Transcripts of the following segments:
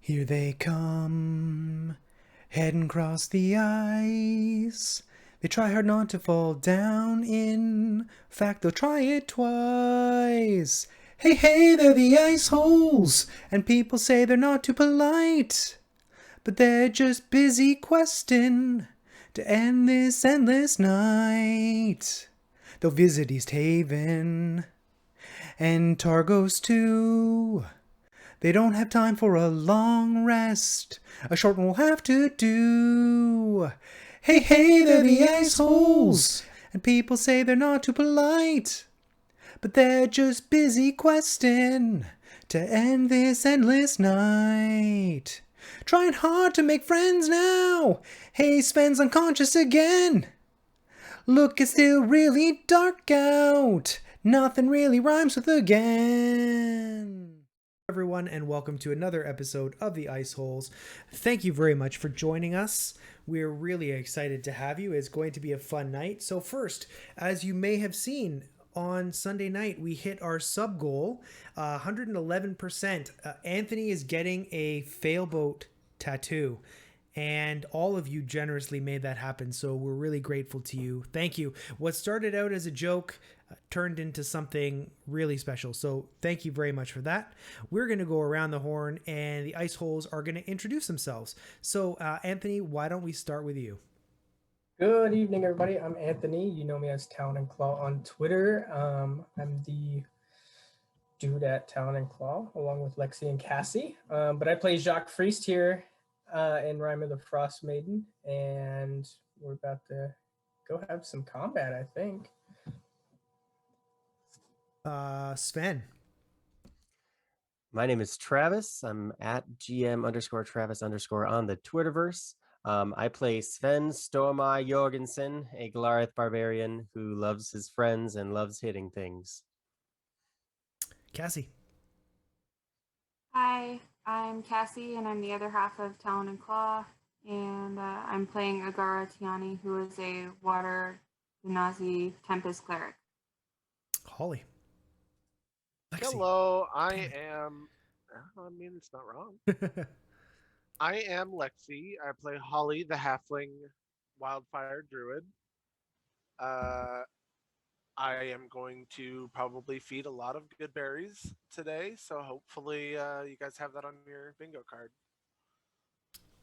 Here they come, heading across the ice. They try hard not to fall down. In fact, they'll try it twice. Hey, hey, they're the Iceholes, and people say they're not too polite. But they're just busy questing to end this endless night. They'll visit East Haven and Targos too. They don't have time for a long rest. A short one will have to do. Hey, hey, they're the Iceholes, and people say they're not too polite. But they're just busy questing to end this endless night. Trying hard to make friends now. Hey, Sven's unconscious again. Look, it's still really dark out. Nothing really rhymes with again. Everyone, and welcome to another episode of the Iceholes. Thank you very much for joining us. We're really excited to have you. It's going to be a fun night. So first, as you may have seen, on Sunday night, we hit our sub goal, 111%. Anthony is getting a failboat tattoo, and all of you generously made that happen. So we're really grateful to you. Thank you. What started out as a joke turned into something really special. So thank you very much for that. We're going to go around the horn, and the Iceholes are going to introduce themselves. So Anthony, why don't we start with you? Good evening, everybody. I'm Anthony. You know me as Talon and Claw on Twitter. I'm the dude at Talon and Claw, along with Lexi and Cassie. But I play Jacques Friest here in Rime of the Frostmaiden, and we're about to go have some combat, I think. Sven. My name is Travis. I'm at GM_Travis_ on the Twitterverse. I play Sven Stormar Jorgensen, a Glareth barbarian who loves his friends and loves hitting things. Cassie. Hi, I'm Cassie, and I'm the other half of Talon and Claw, and I'm playing Agara Tiani, who is a Water Nazi Tempest Cleric. Holly. Lexi. Hello, I mean, it's not wrong. I am Lexi. I play Holly, the halfling wildfire druid. I am going to probably feed a lot of good berries today, so hopefully you guys have that on your bingo card.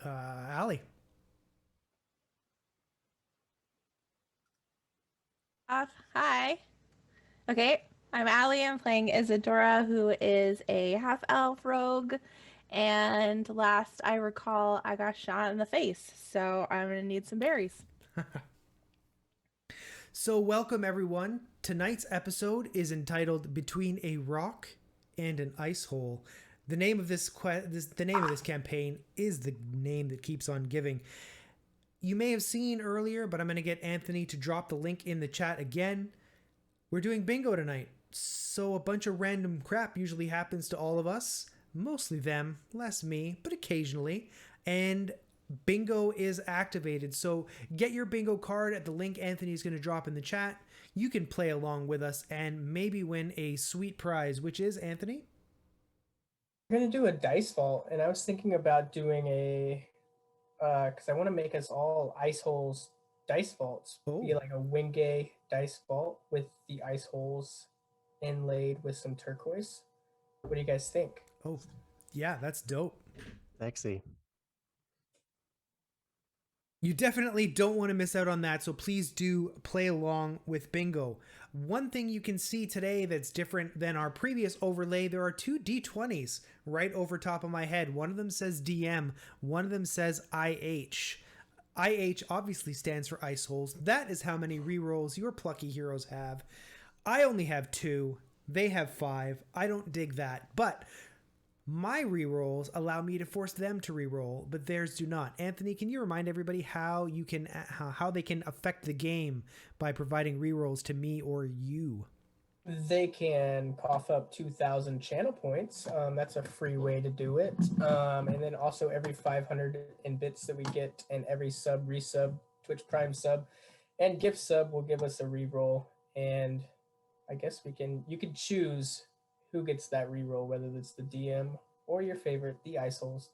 Allie. Hi. Okay, I'm Allie. I'm playing Isadora, who is a half-elf rogue. And last I recall, I got shot in the face, so I'm going to need some berries. So welcome, everyone. Tonight's episode is entitled Between a Rock and an Icehole. The name of this campaign is the name that keeps on giving. You may have seen earlier, but I'm going to get Anthony to drop the link in the chat again. We're doing bingo tonight, so a bunch of random crap usually happens to all of us. Mostly them, less me, but occasionally. And bingo is activated. So get your bingo card at the link Anthony's going to drop in the chat. You can play along with us and maybe win a sweet prize, which is, Anthony? We're going to do a dice vault, and I was thinking about doing a, because I want to make us all Iceholes dice vaults. Be like a Wingay dice vault with the Iceholes inlaid with some turquoise. What do you guys think? Oh, yeah, that's dope. Sexy. You definitely don't want to miss out on that, so please do play along with bingo. One thing you can see today that's different than our previous overlay, there are two D20s right over top of my head. One of them says DM, one of them says IH. IH obviously stands for Iceholes. That is how many rerolls your plucky heroes have. I only have 2. They have 5. I don't dig that, but my rerolls allow me to force them to reroll, but theirs do not. Anthony, can you remind everybody how they can affect the game by providing rerolls to me or you? They can cough up 2,000 channel points. That's a free way to do it. And then also every 500 in bits that we get, and every resub, Twitch Prime sub, and gift sub will give us a reroll. And I guess you can choose who gets that reroll, whether it's the DM or your favorite, the Iceholes.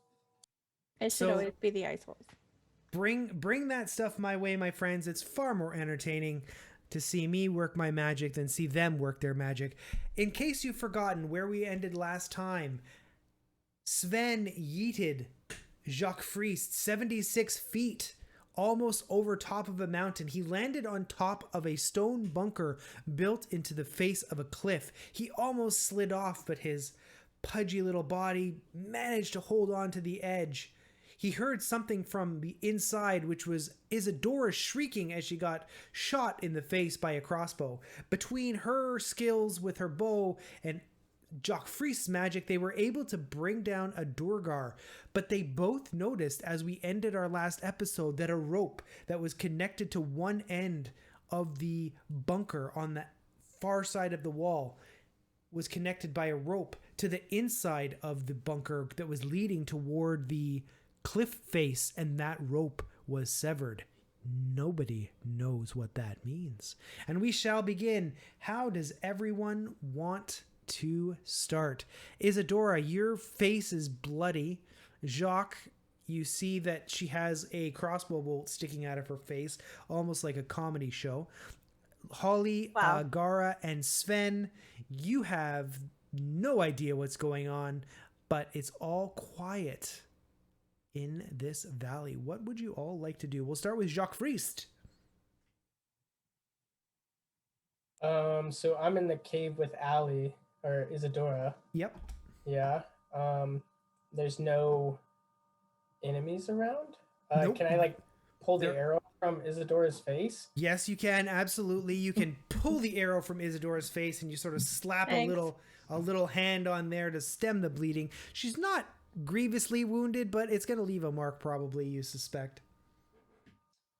It should always be the Iceholes. Bring that stuff my way, my friends. It's far more entertaining to see me work my magic than see them work their magic. In case you've forgotten where we ended last time, Sven yeeted Jacques Friest 76 feet, almost over top of a mountain. He landed on top of a stone bunker built into the face of a cliff. He almost slid off, but his pudgy little body managed to hold on to the edge. He heard something from the inside, which was Isadora shrieking as she got shot in the face by a crossbow. Between her skills with her bow and Jacques Friest's magic, they were able to bring down a Durgar, but they both noticed as we ended our last episode that a rope that was connected to one end of the bunker on the far side of the wall was connected by a rope to the inside of the bunker that was leading toward the cliff face, and that rope was severed. Nobody knows what that means. And we shall begin. How does everyone want to start? Isadora, your face is bloody. Jacques, you see that she has a crossbow bolt sticking out of her face, almost like a comedy show. Holly, Wow. Gara, and Sven, you have no idea what's going on, but it's all quiet in this valley. What would you all like to do? We'll start with Jacques Friest. So I'm in the cave with Ali or Isadora. Yep. Yeah. There's no enemies around. Nope. Can I like pull the There- arrow from Isadora's face? Yes, you can. Absolutely. You can pull the arrow from Isadora's face and you sort of slap Thanks. a little hand on there to stem the bleeding. She's not grievously wounded, but it's going to leave a mark probably, you suspect.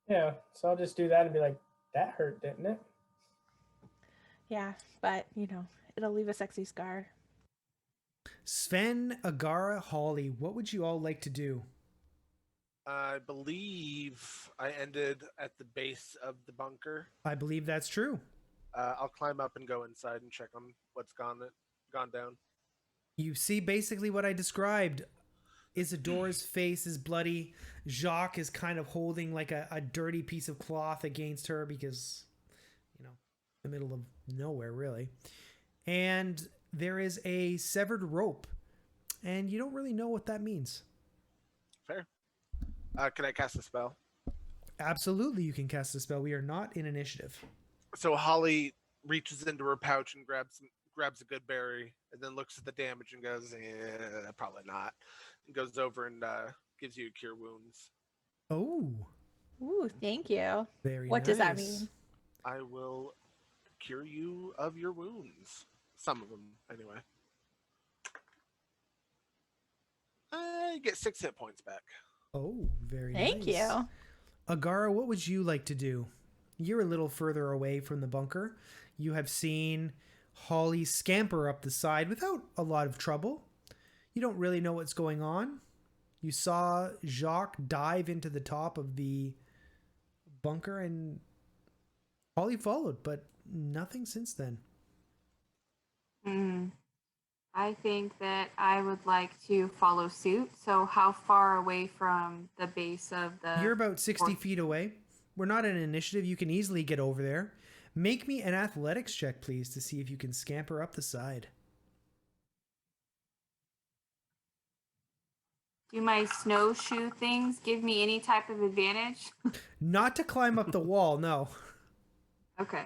Yeah. So I'll just do that and be like, that hurt, didn't it? Yeah, but it'll leave a sexy scar. Sven, Agara, Holly, what would you all like to do? I believe I ended at the base of the bunker. I believe that's true. I'll climb up and go inside and check on what's gone down. You see basically what I described. Isadora's face is bloody. Jacques is kind of holding like a dirty piece of cloth against her because, the middle of nowhere, really. And there is a severed rope, and you don't really know what that means. Fair. Can I cast a spell? Absolutely, you can cast a spell. We are not in initiative. So Holly reaches into her pouch and grabs a good berry, and then looks at the damage and goes, probably not. And goes over and gives you Cure Wounds. Oh, Ooh, thank you. very What does that nice. mean? I will cure you of your wounds. Some of them, anyway. I get 6 hit points back. Oh, very Thank nice. you. Agara, what would you like to do? You're a little further away from the bunker. You have seen Holly scamper up the side without a lot of trouble. You don't really know what's going on. You saw Jacques dive into the top of the bunker and Holly followed, but nothing since then. I think that I would like to follow suit. So how far away from the base of the... You're about 60 feet away. We're not in an initiative. You can easily get over there. Make me an athletics check, please, to see if you can scamper up the side. Do my snowshoe things give me any type of advantage? Not to climb up the wall, no. Okay,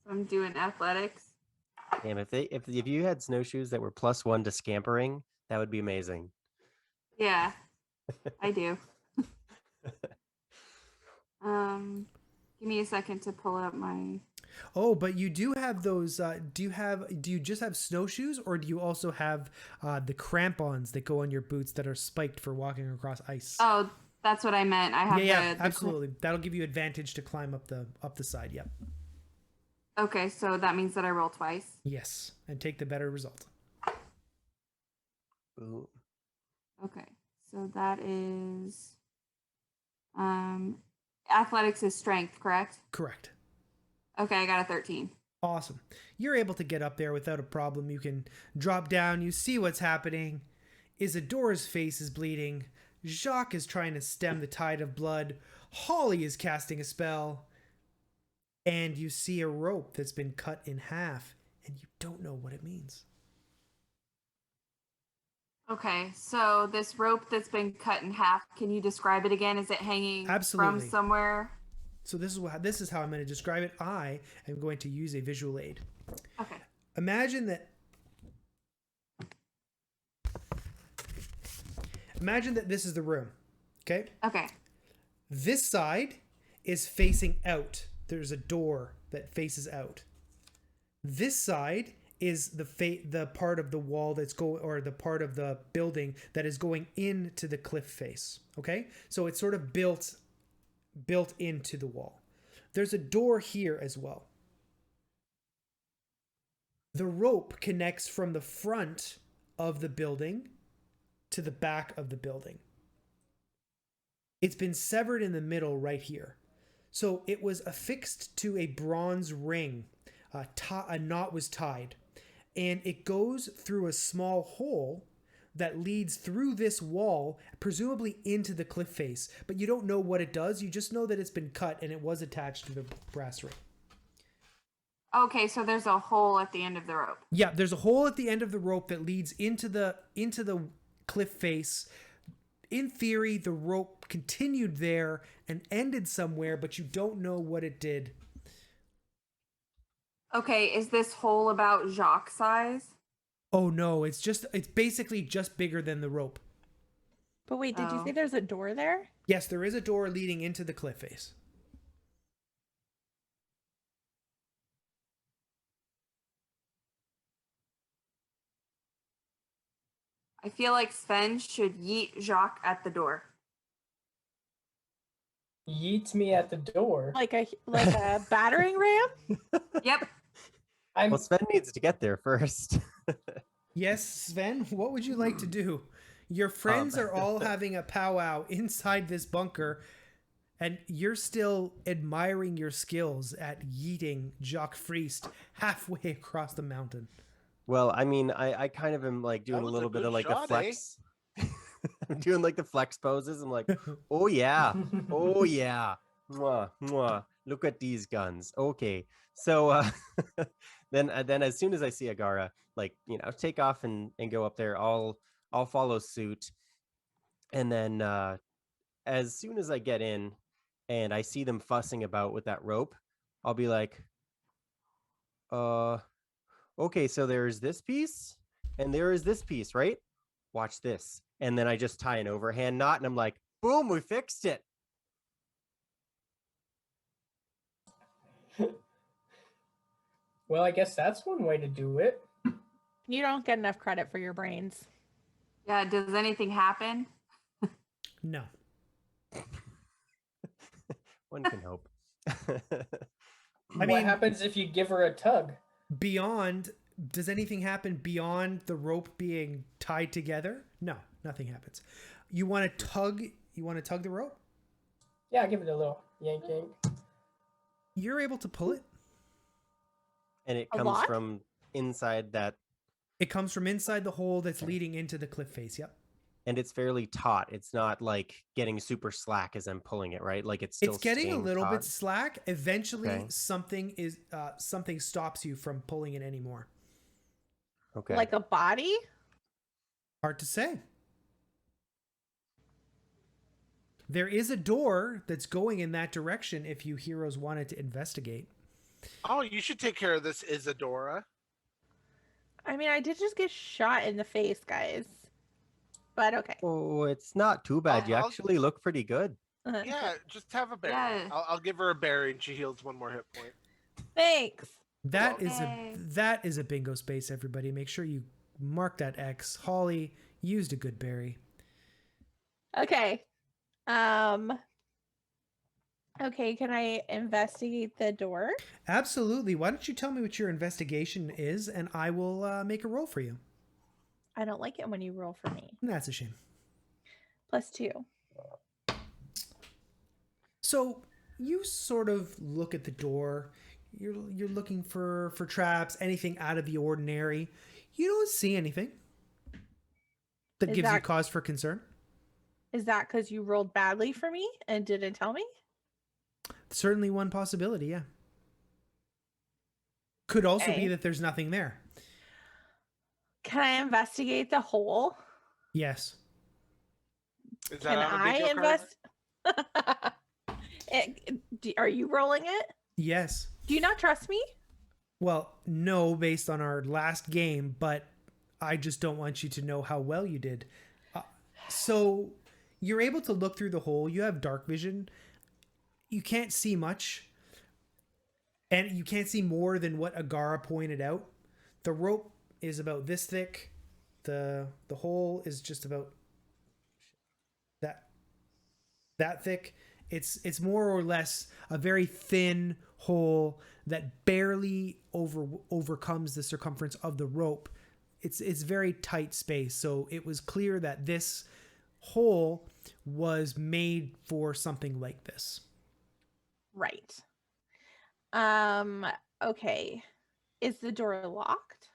so I'm doing athletics. Damn, if you had snowshoes that were +1 to scampering, that would be amazing. Yeah, I do. Give me a second to pull up my... Oh, but you do have those. Do you just have snowshoes, or do you also have the crampons that go on your boots that are spiked for walking across ice? Oh, that's what I meant. I have the absolutely. That'll give you advantage to climb up the side. Yep. Okay, so that means that I roll twice. Yes, and take the better result. Ooh. Okay, so that is... athletics is strength, correct? Correct. Okay, I got a 13. Awesome. You're able to get up there without a problem. You can drop down. You see what's happening. Isadora's face is bleeding. Jacques is trying to stem the tide of blood. Holly is casting a spell. And you see a rope that's been cut in half, and you don't know what it means. Okay, so this rope that's been cut in half, can you describe it again? Is it hanging Absolutely. from somewhere? So this is how I'm going to describe it. I am going to use a visual aid. Okay. Imagine that this is the room. Okay? Okay. This side is facing out. There's a door that faces out. This side is the part of the wall that's or the part of the building that is going into the cliff face. Okay? So it's sort of built into the wall. There's a door here as well. The rope connects from the front of the building to the back of the building. It's been severed in the middle right here. So it was affixed to a bronze ring. A knot was tied. And it goes through a small hole that leads through this wall, presumably into the cliff face. But you don't know what it does. You just know that it's been cut and it was attached to the brass ring. Okay, so there's a hole at the end of the rope. Yeah, there's a hole at the end of the rope that leads into the cliff face. In theory, the rope continued there and ended somewhere, but you don't know what it did. Okay, is this hole about Jacques size? Oh no, it's basically just bigger than the rope. But wait, did you say there's a door there? Yes, there is a door leading into the cliff face. I feel like Sven should yeet Jacques at the door. Yeets me at the door. Like a battering ram? Yep. Well, Sven needs to get there first. Yes, Sven, what would you like to do? Your friends are all having a powwow inside this bunker, and you're still admiring your skills at yeeting Jacques Friest halfway across the mountain. Well, I mean, I kind of am like doing a little bit of like the flex. I'm doing like the flex poses. I'm like, oh yeah, oh yeah, mwah, mwah. Look at these guns. Okay, so then as soon as I see Agara, like take off and go up there, I'll follow suit, and then as soon as I get in and I see them fussing about with that rope, I'll be like, okay, so there's this piece and there is this piece, right? Watch this. And then I just tie an overhand knot and I'm like, boom, we fixed it. Well, I guess that's one way to do it. You don't get enough credit for your brains. Yeah, does anything happen? No. One can hope. What happens if you give her a tug? Does anything happen beyond the rope being tied together? No, nothing happens. You want to tug the rope? Yeah, give it a little yank. You're able to pull it. And it comes from inside that. It comes from inside the hole that's leading into the cliff face. Yep. And it's fairly taut. It's not like getting super slack as I'm pulling it, right? Like it's getting a little taut. bit slack. Eventually, something stops you from pulling it anymore. Okay. Like a body? Hard to say. There is a door that's going in that direction if you heroes wanted to investigate. Oh, you should take care of this, Isadora. I mean, I did just get shot in the face, guys. But okay. Oh, it's not too bad. You actually look pretty good. Yeah, just have a berry. Yeah. I'll give her a berry and she heals one more hit point. Thanks. That is a bingo space, everybody. Make sure you mark that X. Holly used a good berry. Okay. Okay, can I investigate the door? Absolutely. Why don't you tell me what your investigation is, and I will make a roll for you. I don't like it when you roll for me. That's a shame. +2. So you sort of look at the door. You're looking for traps, anything out of the ordinary. You don't see anything that gives you cause for concern. Is that because you rolled badly for me and didn't tell me? Certainly one possibility, yeah. Could also be Okay. that there's nothing there. Can I investigate the hole? Yes. Is that Can on a I bingo card? invest? Are you rolling it? Yes. Do you not trust me? Well, no, based on our last game, but I just don't want you to know how well you did. So you're able to look through the hole. You have dark vision. You can't see much. And you can't see more than what Agara pointed out. The rope is about this thick. The hole is just about that thick. It's more or less a very thin hole that barely overcomes the circumference of the rope. It's very tight space. So it was clear that this hole was made for something like this. Right. Okay. Is the door locked?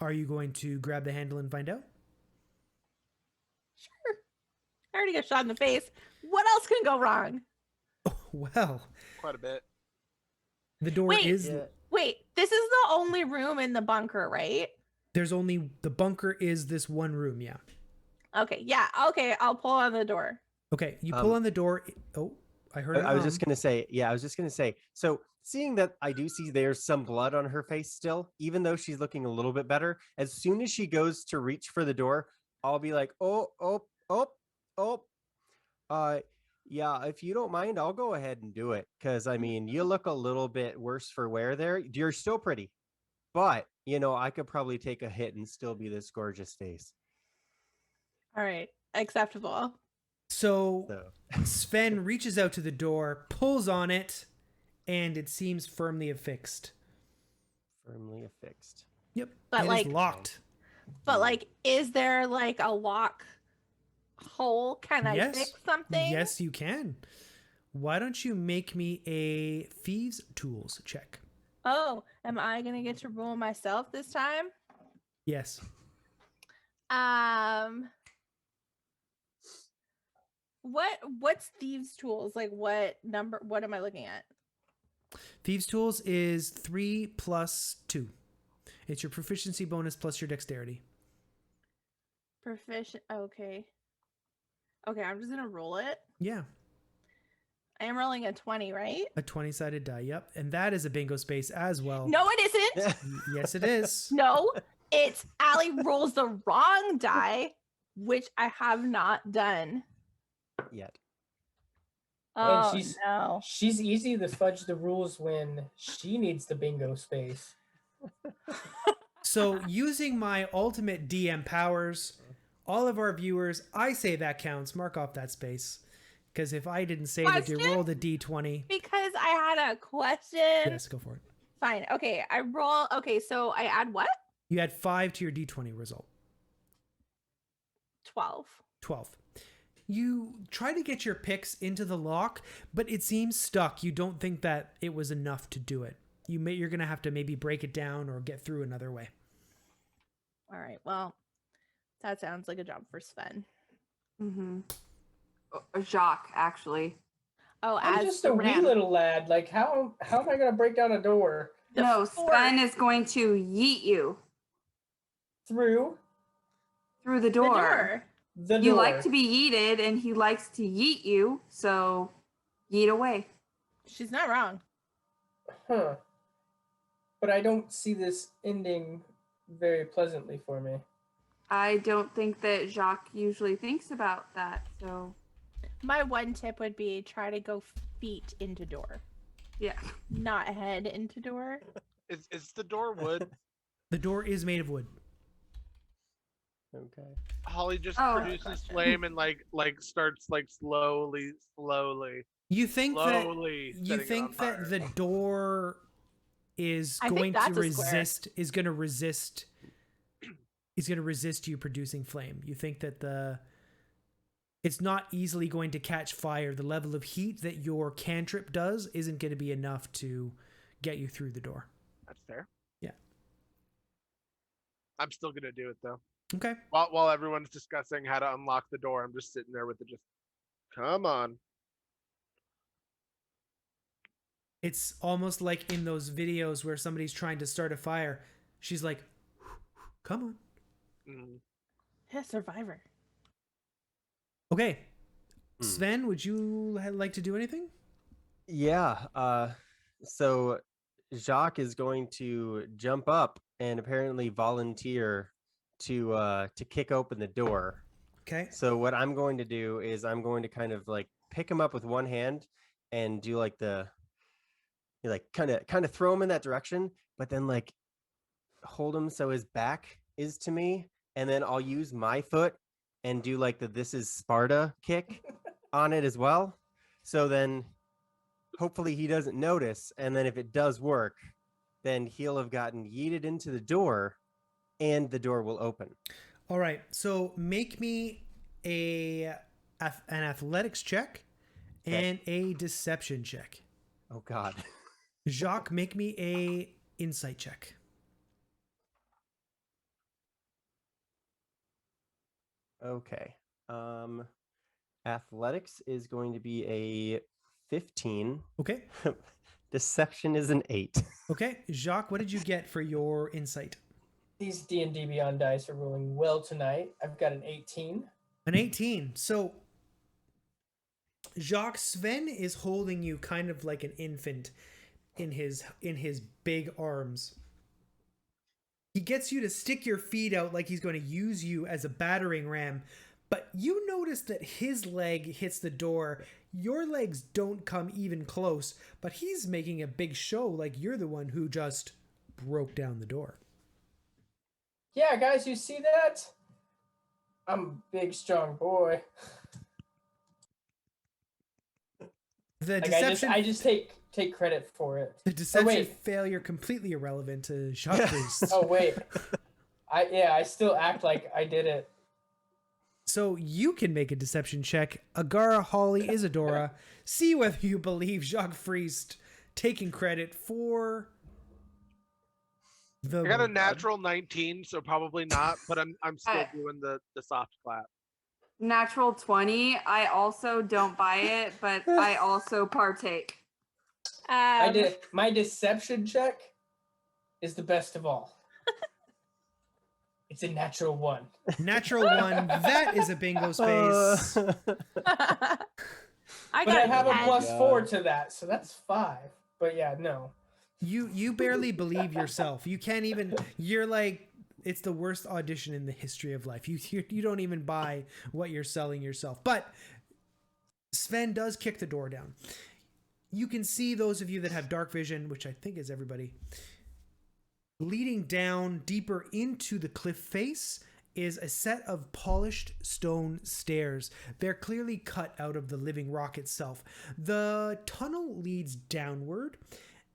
Are you going to grab the handle and find out? Sure. I already got shot in the face. What else can go wrong? Oh, well, Quite a bit. the door Wait. is... Yeah. Wait, this is the only room in the bunker, right? There's only... The bunker is this one room, yeah. Okay, yeah. Okay, I'll pull on the door. Okay, you pull on the door... Oh, I heard it. I was just gonna say. So seeing that I do see there's some blood on her face still, even though she's looking a little bit better. As soon as she goes to reach for the door, I'll be like, yeah. If you don't mind, I'll go ahead and do it. Because I mean, you look a little bit worse for wear there. You're still pretty, but I could probably take a hit and still be this gorgeous face. All right, acceptable. So Sven reaches out to the door, pulls on it, and it seems firmly affixed. Firmly affixed. Yep. But it is locked. But is there like a lock hole? Can I Yes. fix something? Yes, you can. Why don't you make me a thieves tools check? Oh, am I gonna get to roll myself this time? Yes. What's thieves tools? Like what number? What am I looking at? Thieves tools is 3 plus 2. It's your proficiency bonus plus your dexterity. Proficient. Okay. Okay, I'm just gonna roll it. Yeah. I am rolling a 20, right? A 20-sided die. Yep. And that is a bingo space as well. No, it isn't. Yes, it is. No, it's Allie rolls the wrong die, which I have not done. Yet. Oh, she's- no. She's easy to fudge the rules when she needs the bingo space. So using my ultimate DM powers, all of our viewers, I say that counts. Mark off that space. Because if I didn't say that you Question? rolled a d20. Because I had a question. Yes, go for it. Fine. Okay, I roll. Okay, so I add what? You add 5 to your d20 result. 12. 12. You try to get your picks into the lock, but it seems stuck. You don't think that it was enough to do it. You're going to have to maybe break it down or get through another way. All right. Well, that sounds like a job for Sven. Mm-hmm. Jacques, actually. Oh, I'm as just a wee Ram. little lad. Like, how am I gonna break down a door No, fort. Sven is going to yeet you through through the The door. door. the door? You like to be yeeted, and he likes to yeet you, so yeet away. She's not wrong. Huh. But I don't see this ending very pleasantly for me. I don't think that Jacques usually thinks about that, so My one tip would be try to go feet into door, yeah. not head into door. Is the door wood? The door is made of wood. Okay. Holly just Oh, produces question. flame and like starts like slowly You think that setting you it think on that fire. the door is I think going to that's a square. resist you producing flame. You think that it's not easily going to catch fire. The level of heat that your cantrip does isn't going to be enough to get you through the door. That's fair. Yeah. I'm still gonna do it though. Okay. While everyone's discussing how to unlock the door, I'm just sitting there with it. Just come on. It's almost like in those videos where somebody's trying to start a fire. She's like, come on. Mm. Yeah, Survivor. Okay. Sven, would you like to do anything? Yeah. So Jacques is going to jump up and apparently volunteer to kick open the door. Okay. So what I'm going to do is I'm going to kind of like pick him up with one hand and do like kind of throw him in that direction, but then like hold him so his back is to me, and then I'll use my foot and do like the "This is Sparta" kick on it as well. So then hopefully he doesn't notice, and then if it does work, then he'll have gotten yeeted into the door and the door will open. All right. So make me an athletics check and a deception check. Oh God. Jacques, make me a insight check. Okay. Athletics is going to be a 15. Okay. Deception is an 8. Okay. Jacques, what did you get for your insight? These D&D Beyond dice are rolling well tonight. I've got an 18. An 18. So Jacques, Sven is holding you kind of like an infant in his big arms. He gets you to stick your feet out like he's going to use you as a battering ram, but you notice that his leg hits the door. Your legs don't come even close, but he's making a big show like you're the one who just broke down the door. Yeah, guys, you see that? I'm a big, strong boy. The Like deception, I just take credit for it. the deception wait. failure completely irrelevant to Jacques Priest. Oh wait, I still act like I did it. So you can make a deception check. Agara, Holly, Isadora. See whether you believe Jacques Friest taking credit for the. I got a natural 19, so probably not. But I'm still doing the soft clap. Natural 20. I also don't buy it, but I also partake. I did. My deception check is the best of all. It's a natural 1. Natural 1. That is a bingo space. I But got I have a ten. +4 to that, so that's 5. But yeah, no. You barely believe yourself. You can't even. You're like, it's the worst audition in the history of life. You don't even buy what you're selling yourself. But Sven does kick the door down. You can see, those of you that have dark vision, which I think is everybody, leading down deeper into the cliff face is a set of polished stone stairs. They're clearly cut out of the living rock itself. The tunnel leads downward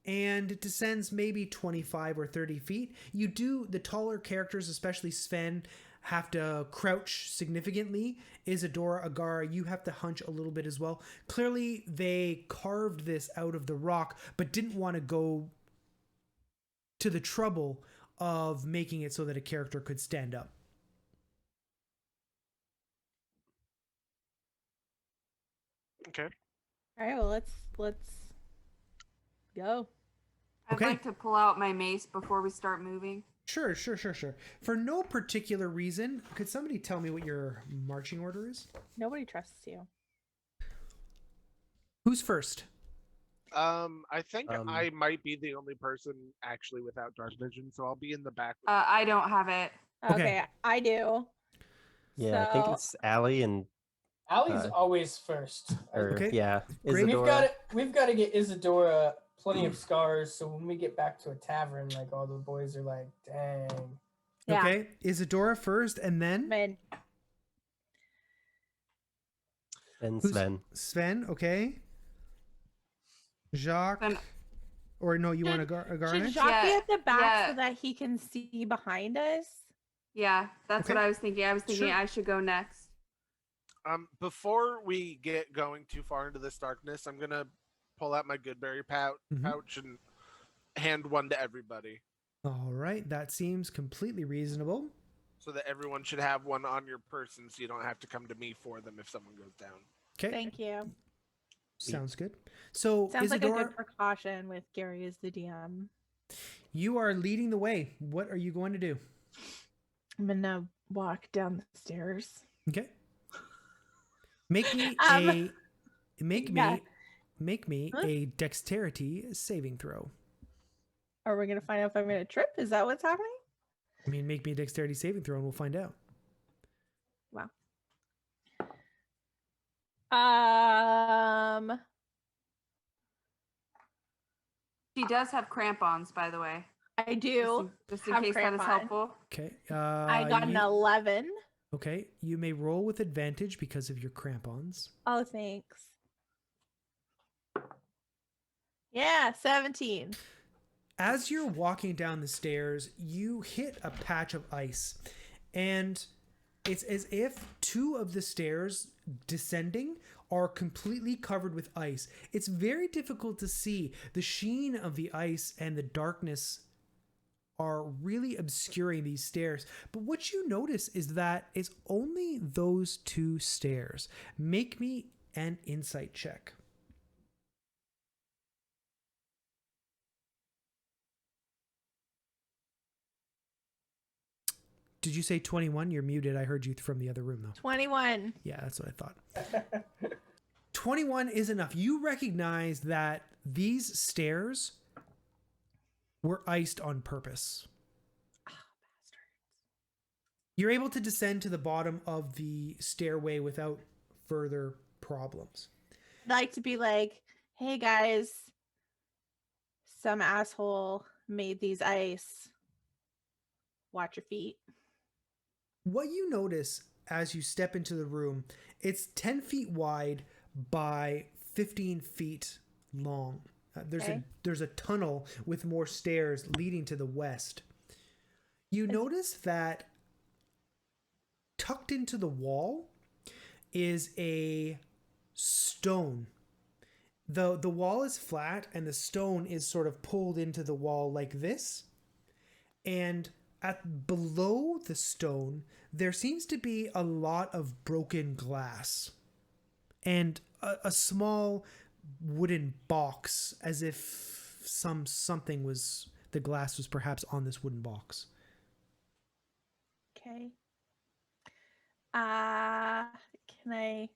and it descends maybe 25 or 30 feet. The taller characters, especially Sven, have to crouch significantly. Isadora, Agara, you have to hunch a little bit as well. Clearly, they carved this out of the rock, but didn't want to go to the trouble of making it so that a character could stand up. Okay. All right, well, let's go. I'd Okay. like to pull out my mace before we start moving. Sure. For no particular reason, could somebody tell me what your marching order is? Nobody trusts you. Who's first? I think I might be the only person actually without dark vision, so I'll be in the back. I don't have it. Okay. Okay, I do. Yeah, I think So- it's Allie and Allie's always first. Okay. yeah, Great. Isadora. We've got to get Isadora plenty of scars, so when we get back to a tavern, like all the boys are like, dang. Yeah. Okay. Isadora first, and then Man, And Who's- Sven. Sven. Okay. Jacques. Then- Or no, you want Should- a should garnish? Jacques be Yeah, at the back yeah. so that he can see behind us? Yeah, that's Okay. what I was thinking. I was thinking Sure. I should go next. Before we get going too far into this darkness, I'm gonna pull out my Goodberry Mhm. pouch and hand one to everybody. All right. That seems completely reasonable. So that everyone should have one on your person, so you don't have to come to me for them if someone goes down. Okay. Thank you. Sounds good. So Sounds like a Isadora, good precaution with Gary as the DM. you are leading the way. What are you going to do? I'm gonna walk down the stairs. Okay. Make me yeah. a dexterity saving throw. Are we gonna find out if I'm gonna trip? Is that what's happening? I mean, make me a dexterity saving throw and we'll find out. Wow. She does have crampons, by the way. I do. Just in have case that is crampons. helpful. Okay. I got an 11. Okay. You may roll with advantage because of your crampons. Oh, thanks. Yeah, 17. As you're walking down the stairs, you hit a patch of ice, and it's as if 2 of the stairs descending are completely covered with ice. It's very difficult to see. The sheen of the ice and the darkness are really obscuring these stairs. But what you notice is that it's only those 2 stairs. Make me an insight check. Did you say 21? You're muted. I heard you from the other room, though. 21. Yeah, that's what I thought. 21 is enough. You recognize that these stairs were iced on purpose. Oh, bastards. You're able to descend to the bottom of the stairway without further problems. I'd like to be like, hey guys, some asshole made these ice. Watch your feet. What you notice as you step into the room, it's 10 feet wide by 15 feet long. There's a tunnel with more stairs leading to the west. You notice that tucked into the wall is a stone. The wall is flat and the stone is sort of pulled into the wall like this. And below the stone, there seems to be a lot of broken glass and a small wooden box, as if the glass was perhaps on this wooden box. Okay. Can I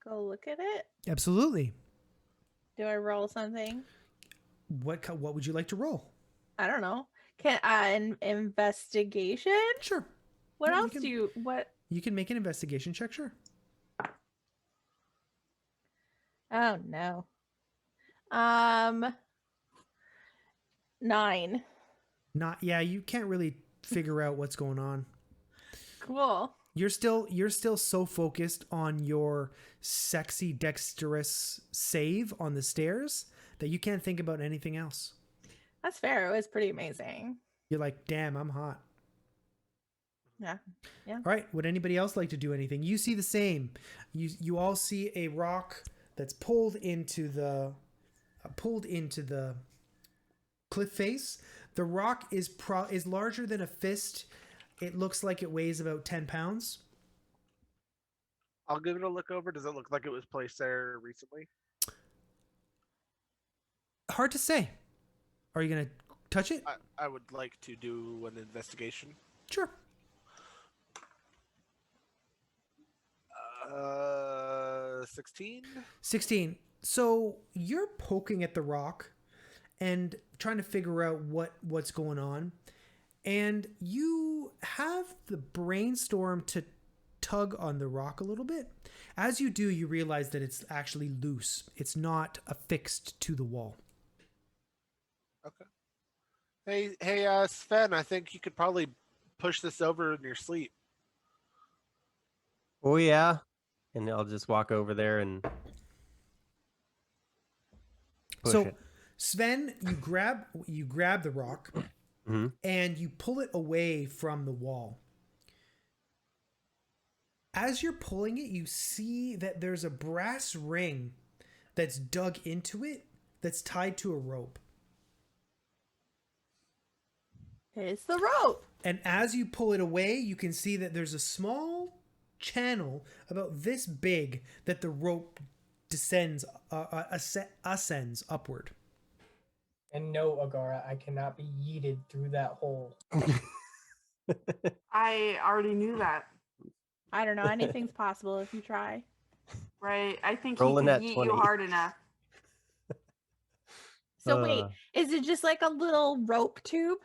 go look at it? Absolutely. Do I roll something? What would you like to roll? I don't know. Can an investigation? Sure. What Yeah, else what? You can make an investigation check, sure. Oh no. 9. You can't really figure out what's going on. Cool. You're still so focused on your sexy dexterous save on the stairs that you can't think about anything else. That's fair. It was pretty amazing. You're like, damn, I'm hot. Yeah. Yeah. All right. Would anybody else like to do anything? You see the same. You all see a rock that's pulled into the cliff face. The rock is larger than a fist. It looks like it weighs about 10 pounds. I'll give it a look over. Does it look like it was placed there recently? Hard to say. Are you going to touch it? I would like to do an investigation. Sure. 16? 16. So you're poking at the rock and trying to figure out what's going on. And you have the brainstorm to tug on the rock a little bit. As you do, you realize that it's actually loose. It's not affixed to the wall. Okay. Hey, Sven, I think you could probably push this over in your sleep. Oh yeah, and I'll just walk over there and push it. Sven, you grab the rock Mm-hmm. and you pull it away from the wall. As you're pulling it, you see that there's a brass ring that's dug into it that's tied to a rope. It's the rope. And as you pull it away, you can see that there's a small channel about this big that the rope ascends upward. And no, Agara, I cannot be yeeted through that hole. I already knew that. I don't know. Anything's possible if you try. Right. I think Rolling he could that yeet 20. you hard enough. So wait, is it just like a little rope tube?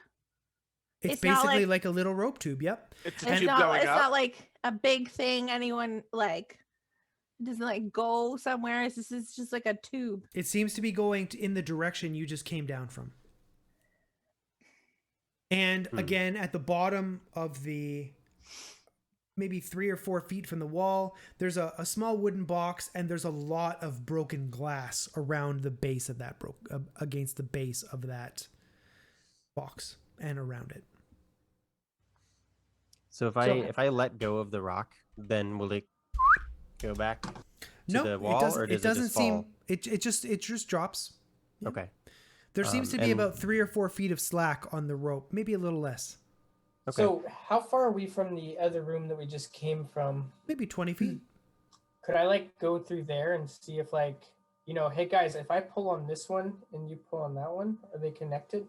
It's not basically like- like a little rope tube. Yep. It's a It's tube not. going It's up. not like a big thing. Anyone like doesn't like go somewhere. This is just like a tube. It seems to be going in the direction you just came down from. And again, at the bottom of the, maybe 3 or 4 feet from the wall, there's a small wooden box, and there's a lot of broken glass around the base of that against the base of that box and around it. So if I let go of the rock, then will it go back to the wall, or does it just fall? It just drops. Yeah. Okay. There seems to be and- about 3 or 4 feet of slack on the rope, maybe a little less, Okay. So how far are we from the other room that we just came from? maybe 20 feet. Could I like go through there and see if like, hey guys, if I pull on this one and you pull on that one, are they connected?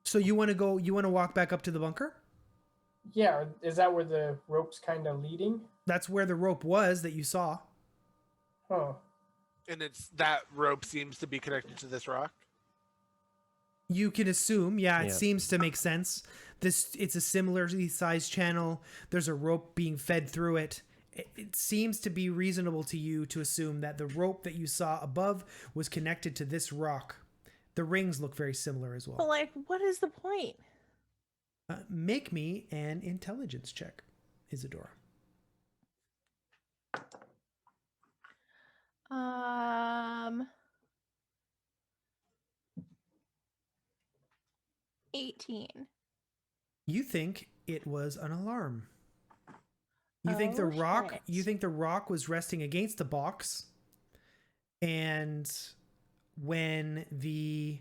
So you want to walk back up to the bunker? Yeah, or is that where the rope's kind of leading? That's where the rope was that you saw. Huh. And it's that rope seems to be connected to this rock. You can assume, yeah, it Yeah. seems to make sense. It's a similarly sized channel. There's a rope being fed through it. It seems to be reasonable to you to assume that the rope that you saw above was connected to this rock. The rings look very similar as But well. like, what is the point? Make me an intelligence check, Isadora. 18. You think it was an alarm. You think Oh, the rock shit. you think the rock was resting against the box, and when the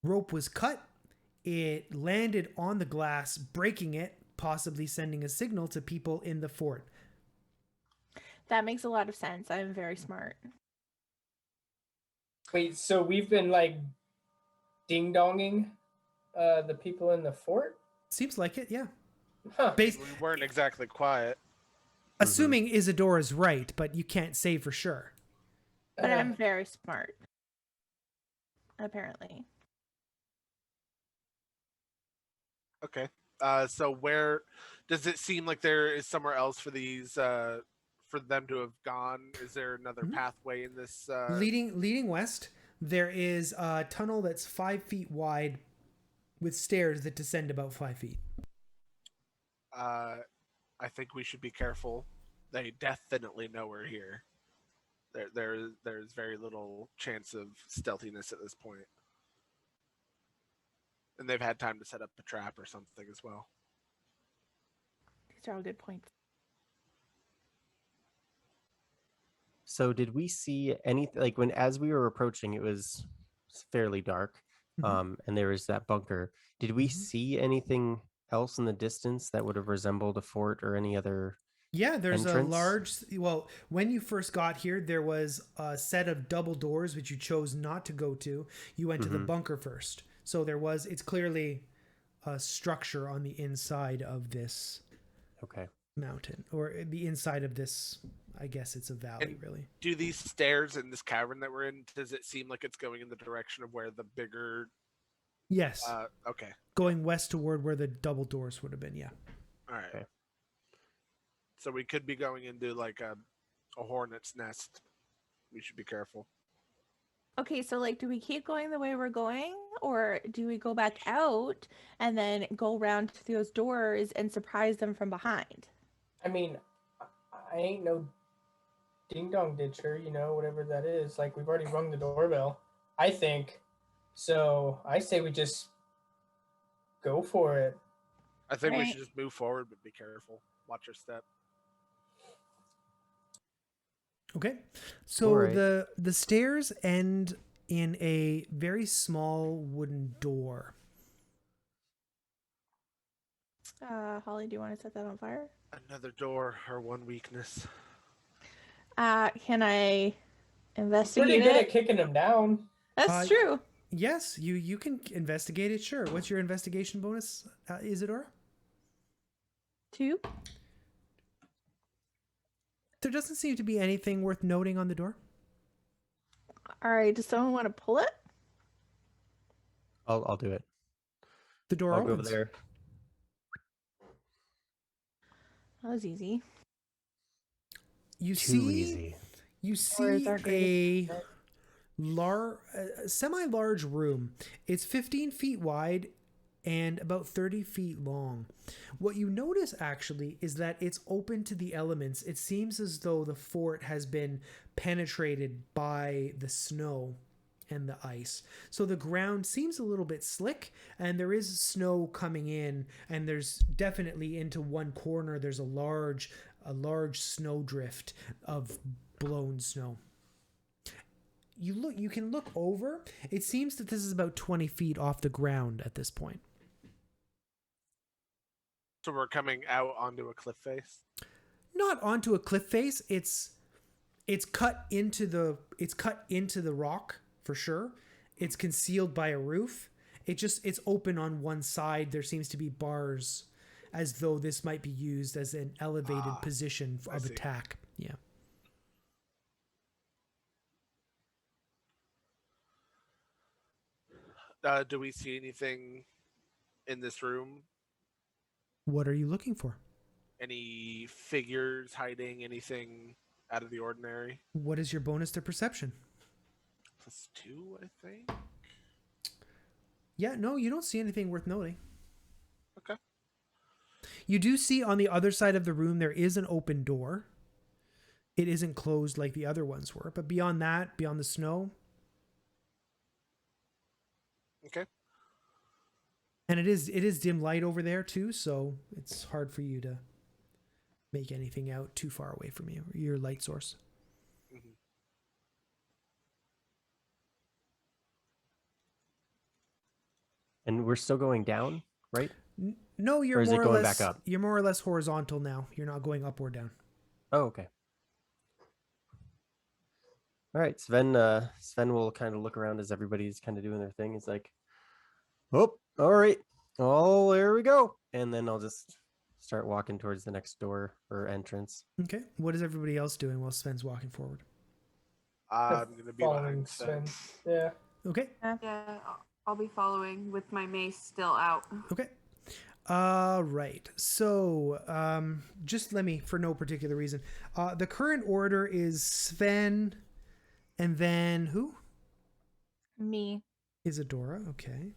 rope was cut, it landed on the glass, breaking it, possibly sending a signal to people in the fort. That makes a lot of sense. I'm very smart. Wait, so we've been like ding-donging the people in the fort? Seems like it, yeah. Huh. We weren't exactly quiet. Assuming Isadora's right, but you can't say for sure. But Uh, I'm very smart. Apparently. Okay. So where does it seem like there is somewhere else for these for them to have gone? Is there another pathway in this? Leading west, there is a tunnel that's 5 feet wide with stairs that descend about 5 feet. I think we should be careful. They definitely know we're here. There's very little chance of stealthiness at this point. And they've had time to set up a trap or something as well. These are all good points. So did we see anything, like as we were approaching, it was fairly dark, and there was that bunker. Did we see anything else in the distance that would have resembled a fort or any other? Yeah, there's entrance? a large, well, when you first got here, there was a set of double doors, which you chose not to go to. You went to the bunker first. So it's clearly a structure on the inside of this Okay. mountain, or the inside of this, I guess it's a valley, And really. Do these stairs in this cavern that we're in, does it seem like it's going in the direction of where the bigger... Yes, okay. going west toward where the double doors would have been, yeah. All right. Okay. So we could be going into like a hornet's nest. We should be careful. Okay, so like, do we keep going the way we're going, or do we go back out and then go around through those doors and surprise them from behind? I mean, I ain't no ding-dong ditcher, whatever that is. Like, we've already rung the doorbell, I think. So I say we just go for it. I think we Right. should just move forward, but be careful. Watch your step. Okay, so Alright. the stairs end in a very small wooden door. Holly, do you want to set that on fire? Another door, our one weakness. Can I I'm investigate pretty good it? at kicking them down. That's true. Yes, you can investigate it. Sure. What's your investigation bonus, Isadora? 2. There doesn't seem to be anything worth noting on the door. All right. Does someone want to pull it? I'll do it. The door I'll go opens. over there. That was easy. You Too see, easy. you Or is see our greatest a semi-large room. It's 15 feet wide and about 30 feet long. What you notice actually is that it's open to the elements. It seems as though the fort has been penetrated by the snow and the ice. So the ground seems a little bit slick, and there is snow coming in, and there's definitely into one corner there's a large snowdrift of blown snow. You can look over. It seems that this is about 20 feet off the ground at this point. So we're coming out onto a cliff face. Not onto a cliff face. It's cut into the rock for sure. It's concealed by a roof. It's open on one side. There seems to be bars, as though this might be used as an elevated position of attack. Yeah. Do we see anything in this room? What are you looking for? Any figures hiding? Anything out of the ordinary? What is your bonus to perception? +2, I think. Yeah, no, you don't see anything worth noting. Okay. You do see on the other side of the room there is an open door. It isn't closed like the other ones were, but beyond that, beyond the snow. Okay. And it is dim light over there too, so it's hard for you to make anything out too far away from you, your light source. Mm-hmm. And we're still going down, right? No, you're Or is it more or going less back up? You're more or less horizontal now. You're not going up or down. Oh, okay. All right, Sven will kind of look around as everybody's kind of doing their thing. He's like, "Oh, all right. Oh, there we go." And then I'll just start walking towards the next door or entrance. Okay. What is everybody else doing while Sven's walking forward? I'm going to be Following behind Sven. Yeah. Okay. Yeah, I'll be following with my mace still out. Okay. Right. So, just let me, for no particular reason. The current order is Sven, and then who? Me. Isadora. Okay.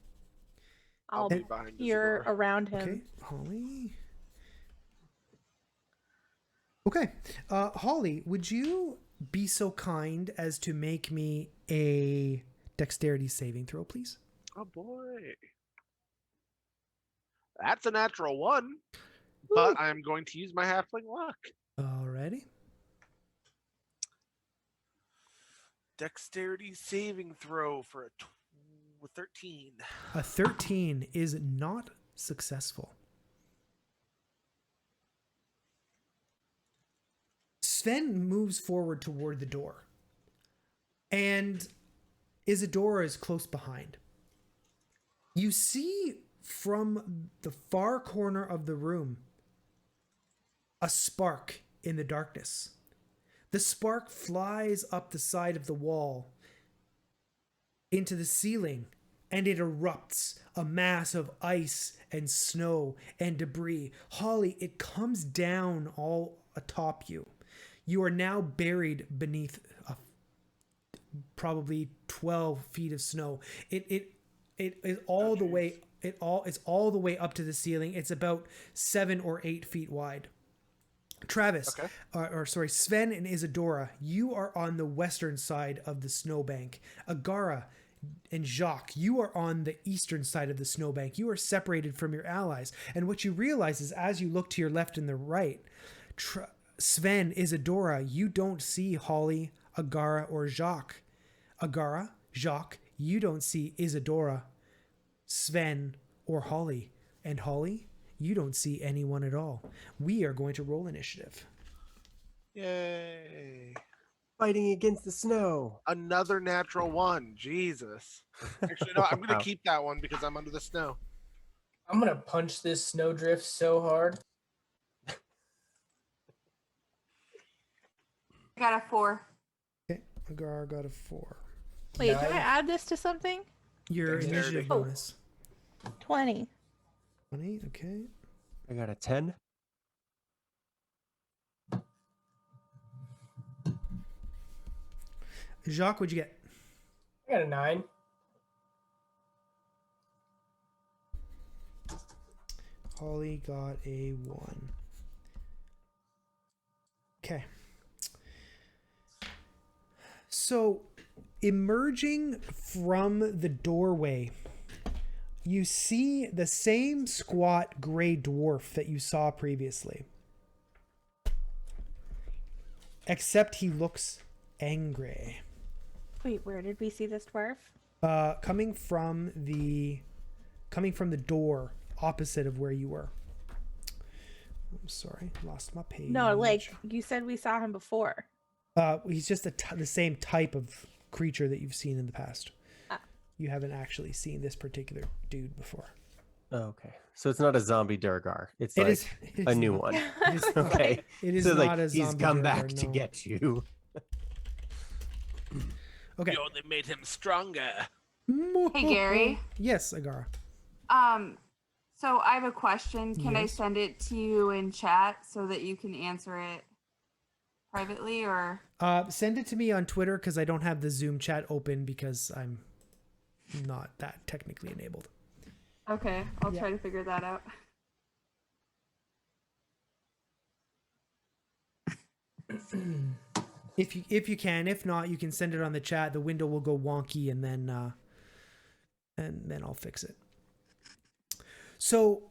I'll be behind peer Isadora. around him. Okay. Holly. Okay. Holly, would you be so kind as to make me a dexterity saving throw, please? Oh boy. That's a natural 1. But I'm going to use my halfling luck. Alrighty. Dexterity saving throw for a 13. A 13 is not successful. Sven moves forward toward the door, and Isadora is close behind. You see from the far corner of the room a spark in the darkness. The spark flies up the side of the wall into the ceiling, and it erupts a mass of ice and snow and debris. Holly, it comes down all atop you. You are now buried beneath probably 12 feet of snow. It is all the way. It's all the way up to the ceiling. It's about 7 or 8 feet wide. Travis, Okay. Sven and Isadora, you are on the western side of the snowbank. Agara and Jacques, you are on the eastern side of the snowbank. You are separated from your allies. And what you realize is as you look to your left and the right, Sven, Isadora, you don't see Holly, Agara, or Jacques. Agara, Jacques, you don't see Isadora, Sven, or Holly. And Holly, You don't see anyone at all. We are going to roll initiative. Yay. Fighting against the snow. Another natural one. Jesus. Actually, no, I'm going to Wow. keep that one because I'm under the snow. I'm gonna punch this snowdrift so hard. I got a 4. Okay, Agar got a 4. Wait, do I Nice. add this to something? Your Dexterity. initiative Oh. bonus. 20. 20, okay. I got a 10. Jacques, what'd you get? I got a 9. Holly got a 1. Okay. So, emerging from the doorway, you see the same squat gray dwarf that you saw previously. Except he looks angry. Wait, where did we see this dwarf? Coming from the door opposite of where you were. I'm sorry, lost my page. No, like you said we saw him before. He's just the same type of creature that you've seen in the past. Ah. You haven't actually seen this particular dude before. Oh, okay. So it's not a zombie Durgar. It's It like is a new not. one. It is, Okay. it is So not like a he's zombie come Durgar, back to no. get you. Okay. You only made him stronger. Hey, Gary. Yes, Agara. So I have a question. Can I Yes. send it to you in chat so that you can answer it privately, or? Send it to me on Twitter because I don't have the Zoom chat open because I'm not that technically enabled. Okay, I'll Yeah. try to figure that out. If you can, if not, you can send it on the chat. The window will go wonky, and then I'll fix it. So,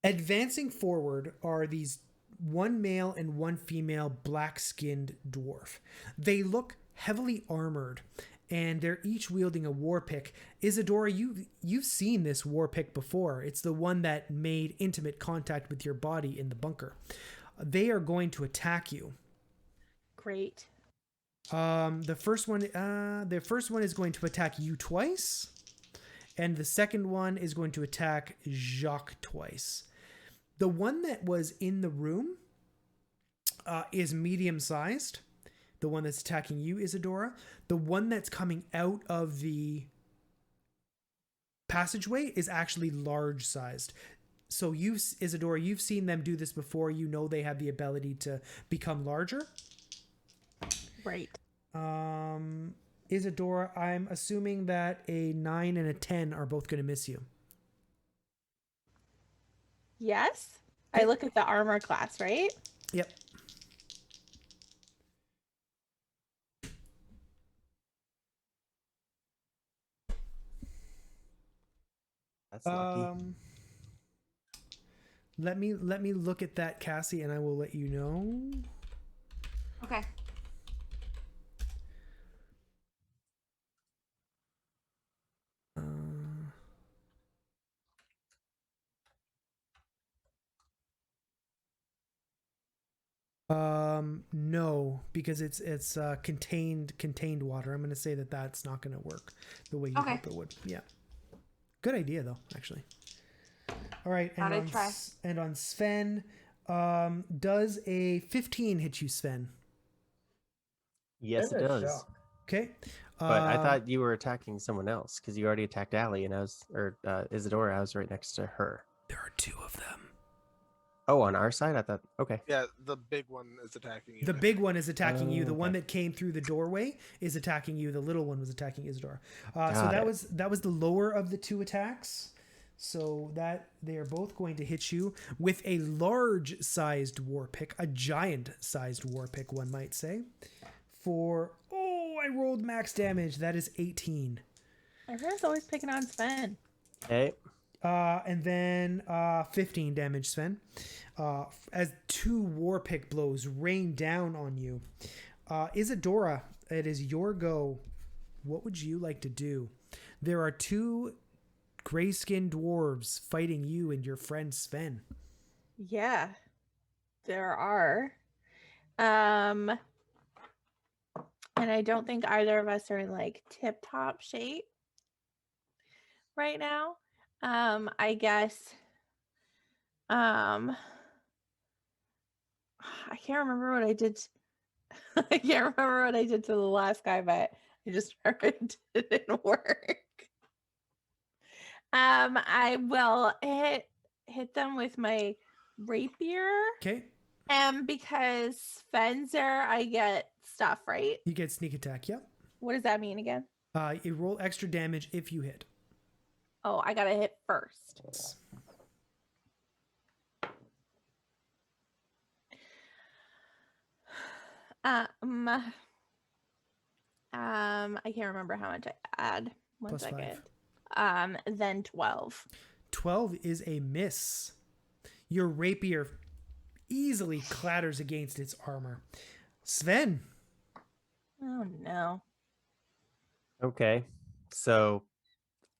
advancing forward are these one male and one female black-skinned dwarf. They look heavily armored, and they're each wielding a war pick. Isadora, you've seen this war pick before. It's the one that made intimate contact with your body in the bunker. They are going to attack you. Great. The first one is going to attack you twice, and the second one is going to attack Jacques twice. The one that was in the room is medium-sized. The one that's attacking you, Isadora. The one that's coming out of the passageway is actually large-sized. So Isadora, you've seen them do this before. You know they have the ability to become larger. Right. Isadora, I'm assuming that a 9 and a 10 are both going to miss you. Yes. I look at the armor class, right? Yep. That's lucky. Let me look at that, Cassie, and I will let you know. Okay. No, because it's contained water. I'm going to say that that's not going to work the way you Okay. hope it would. Yeah. Good idea though, actually. All right, Thought I'd try. and on Sven, does a 15 hit you, Sven? Yes, it Maybe a does. shock. Okay. But I thought you were attacking someone else because you already attacked Allie, and Isadora. I was right next to her. there are two of them. Oh, on our side, I thought. Okay. Yeah, the big one is attacking you. The big one is attacking you. The one okay. that came through the doorway is attacking you. The little one was attacking Isadora. So Got that it. was the lower of the two attacks. So that they are both going to hit you with a large-sized war pick, a giant-sized war pick, one might say. I rolled max damage. That is 18. Everyone's always picking on Sven. Okay. And then 15 damage, Sven. As two war pick blows rain down on you. Isadora, it is your go. What would you like to do? There are two gray-skinned dwarves fighting you and your friend Sven. Yeah, there are. And I don't think either of us are in like tip-top shape right now. I guess I can't remember what I did. I can't remember what I did to the last guy, but I just remember it didn't work. I will hit them with my rapier. Okay. And because Fenzer, I get stuff, right? You get sneak attack, yep. What does that mean again? You roll extra damage if you hit. Oh, I gotta hit first. Yes. I can't remember how much I add. One Plus second. 5. Then 12. 12 is a miss. Your rapier easily clatters against its armor. Sven. Oh no. Okay, so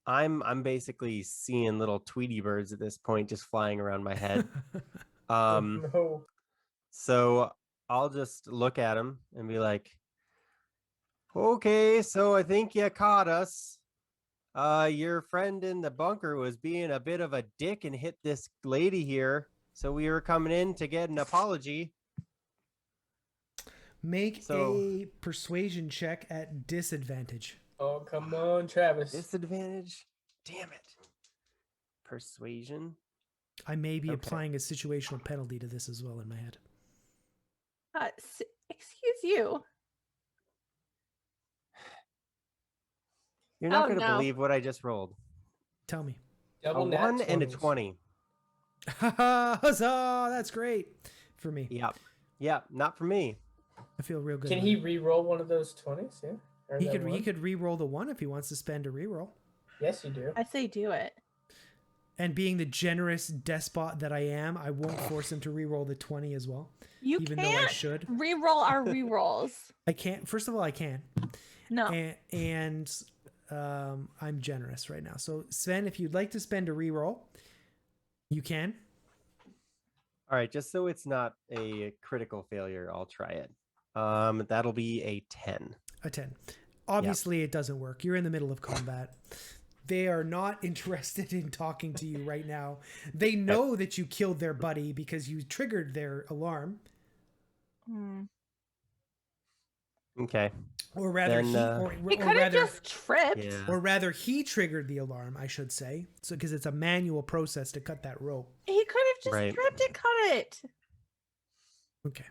I'm basically seeing little Tweety birds at this point just flying around my head. No. So I'll just look at him and be like, okay, so I think you caught us. Your friend in the bunker was being a bit of a dick and hit this lady here. So we were coming in to get an apology. Make So- a persuasion check at disadvantage. Oh, come on, Travis. Disadvantage? Damn it. Persuasion? I may be Okay. applying a situational penalty to this as well in my head. Excuse you. You're not Oh, going to no. believe what I just rolled. Tell me. Double A nat 1 and a 20s. 20. Huzzah! That's great for me. Yep. Yep, not for me. I feel real good. Can about he it. re-roll one of those 20s? Yeah. Or He that could one? re-roll the 1 if he wants to spend a re-roll. Yes, you do. I say do it. And being the generous despot that I am, I won't force him to re-roll the 20 as well. You even though I can't should. re-roll our re-rolls. I can't. First of all, I can. No. And I'm generous right now. So Sven, if you'd like to spend a re-roll, you can. All right, just so it's not a critical failure, I'll try it. That'll be a 10. A 10. Obviously, it doesn't work. You're in the middle of combat. They are not interested in talking to you right now. They know that you killed their buddy because you triggered their alarm. Okay. Or rather, Then, He could have just tripped. Yeah. or rather, he triggered the alarm, I should say. So, because it's a manual process to cut that rope. He could have just Right. tripped and cut it. Okay.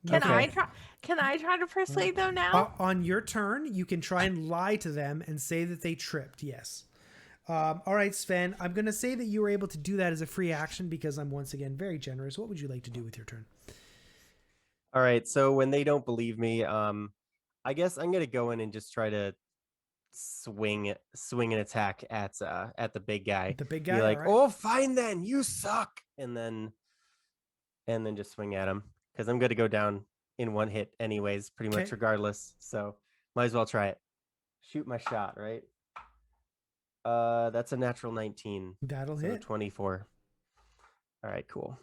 Can Okay. I try? Can I try to persuade them now? On your turn, you can try and lie to them and say that they tripped. Yes. All right, Sven. I'm going to say that you were able to do that as a free action because I'm once again very generous. What would you like to do with your turn? All right, so when they don't believe me, I guess I'm gonna go in and just try to swing an attack at the big guy. The big Be guy. like, all right. oh, fine then, you suck, and then just swing at him because I'm gonna go down in one hit anyways, pretty much Okay. regardless. So might as well try it. Shoot my shot, right? That's a natural 19. That'll So hit. 24. All right, cool.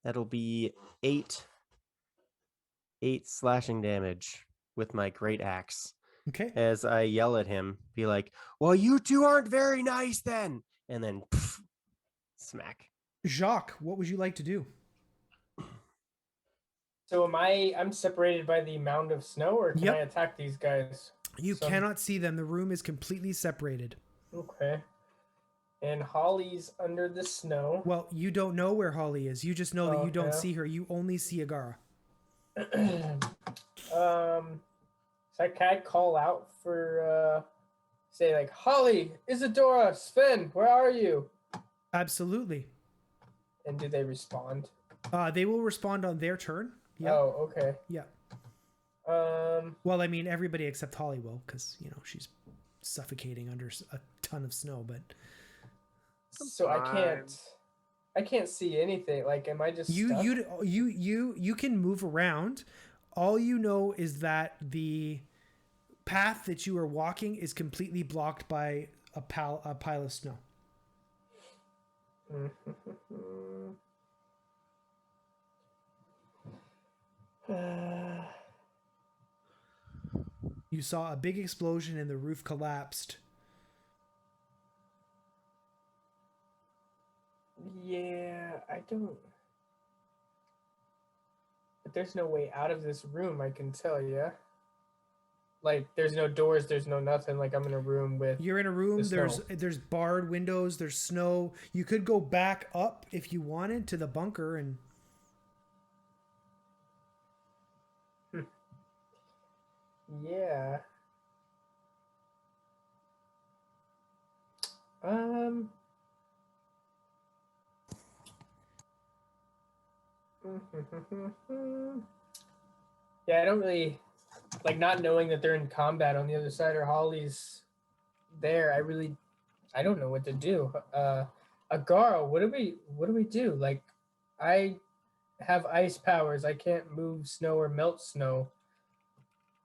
That'll be 8 slashing damage with my great axe. Okay. As I yell at him, be like, "Well, you two aren't very nice then." And then smack. Jacques, what would you like to do? So I'm separated by the mound of snow, or can Yep. I attack these guys? You So- cannot see them. The room is completely separated. Okay. And Holly's under the snow. Well, you don't know where Holly is. You just know that you don't Okay. see her. You only see Agara. So can I call out for say like, Holly, Isadora, Sven, where are you? Absolutely. And do they respond? They will respond on their turn. Yeah. Oh, okay. Yeah. Um, Well, I mean, everybody except Holly will, because she's suffocating under a ton of snow. But so I can't see anything. Like, am I just stuck? you can move around. All you know is that the path that you are walking is completely blocked by a pile of snow. You saw a big explosion and the roof collapsed. Yeah, I don't. But there's no way out of this room, I can tell you. Like, there's no doors, there's no nothing. Like, I'm in a room with. You're in a room. There's barred windows. There's snow. You could go back up if you wanted to the bunker and. Yeah. Yeah, I don't really like not knowing that they're in combat on the other side or Holly's there. I don't know what to do. Agaro, what do we do? Like, I have ice powers. I can't move snow or melt snow.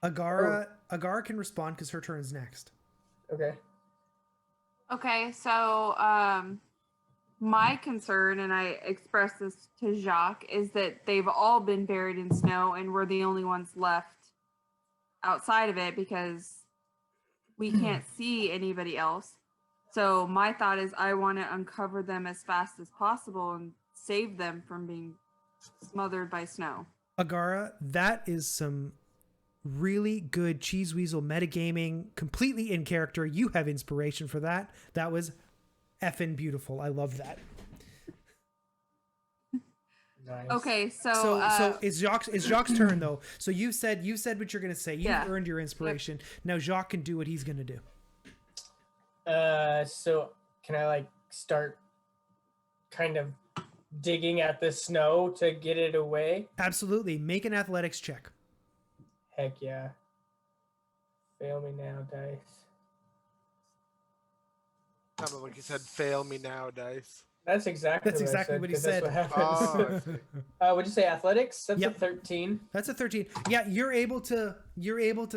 Agara can respond because her turn is next. Okay. Okay, so my concern, and I expressed this to Jacques, is that they've all been buried in snow and we're the only ones left outside of it because we can't see anybody else. So my thought is I want to uncover them as fast as possible and save them from being smothered by snow. Agara, that is some really good Cheese Weasel metagaming, completely in character. You have inspiration for that. That was effing beautiful. I love that. Nice. Okay, so it's Jacques' turn though. So you said what you're gonna say. You've earned your inspiration. Yep. Now Jacques can do what he's gonna do. So can I like start kind of digging at the snow to get it away? Absolutely. Make an athletics check. Heck yeah. Fail me now, dice. Sounded like you said, "Fail me now, dice." That's exactly what he said. That's what happens. What'd you say? Athletics? That's a 13. That's a 13. Yeah, you're able to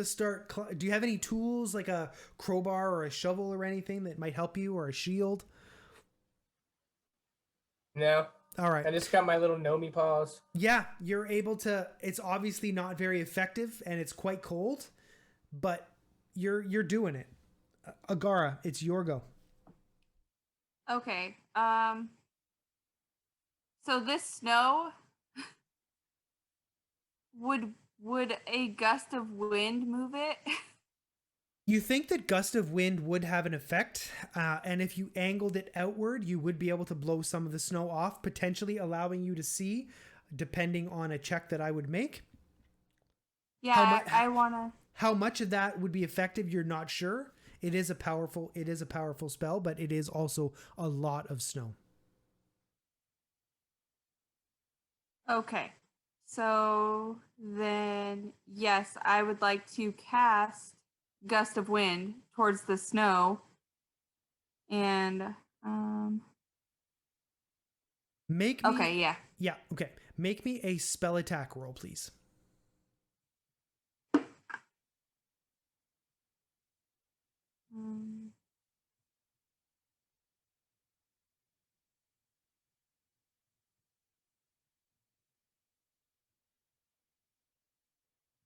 start. Do you have any tools like a crowbar or a shovel or anything that might help you, or a shield? No. All right. I just got my little Nomi paws. Yeah, you're able to. It's obviously not very effective, and it's quite cold, but you're doing it. Agara, it's your go. Okay. So this snow would a gust of wind move it? You think that gust of wind would have an effect, and if you angled it outward, you would be able to blow some of the snow off, potentially allowing you to see, depending on a check that I would make. Yeah, I want to. How much of that would be effective, you're not sure. It is a powerful spell, but it is also a lot of snow. Okay. So then, yes, I would like to cast Gust of Wind towards the snow. And, Make me... Okay, yeah. Yeah, okay. Make me a spell attack roll, please.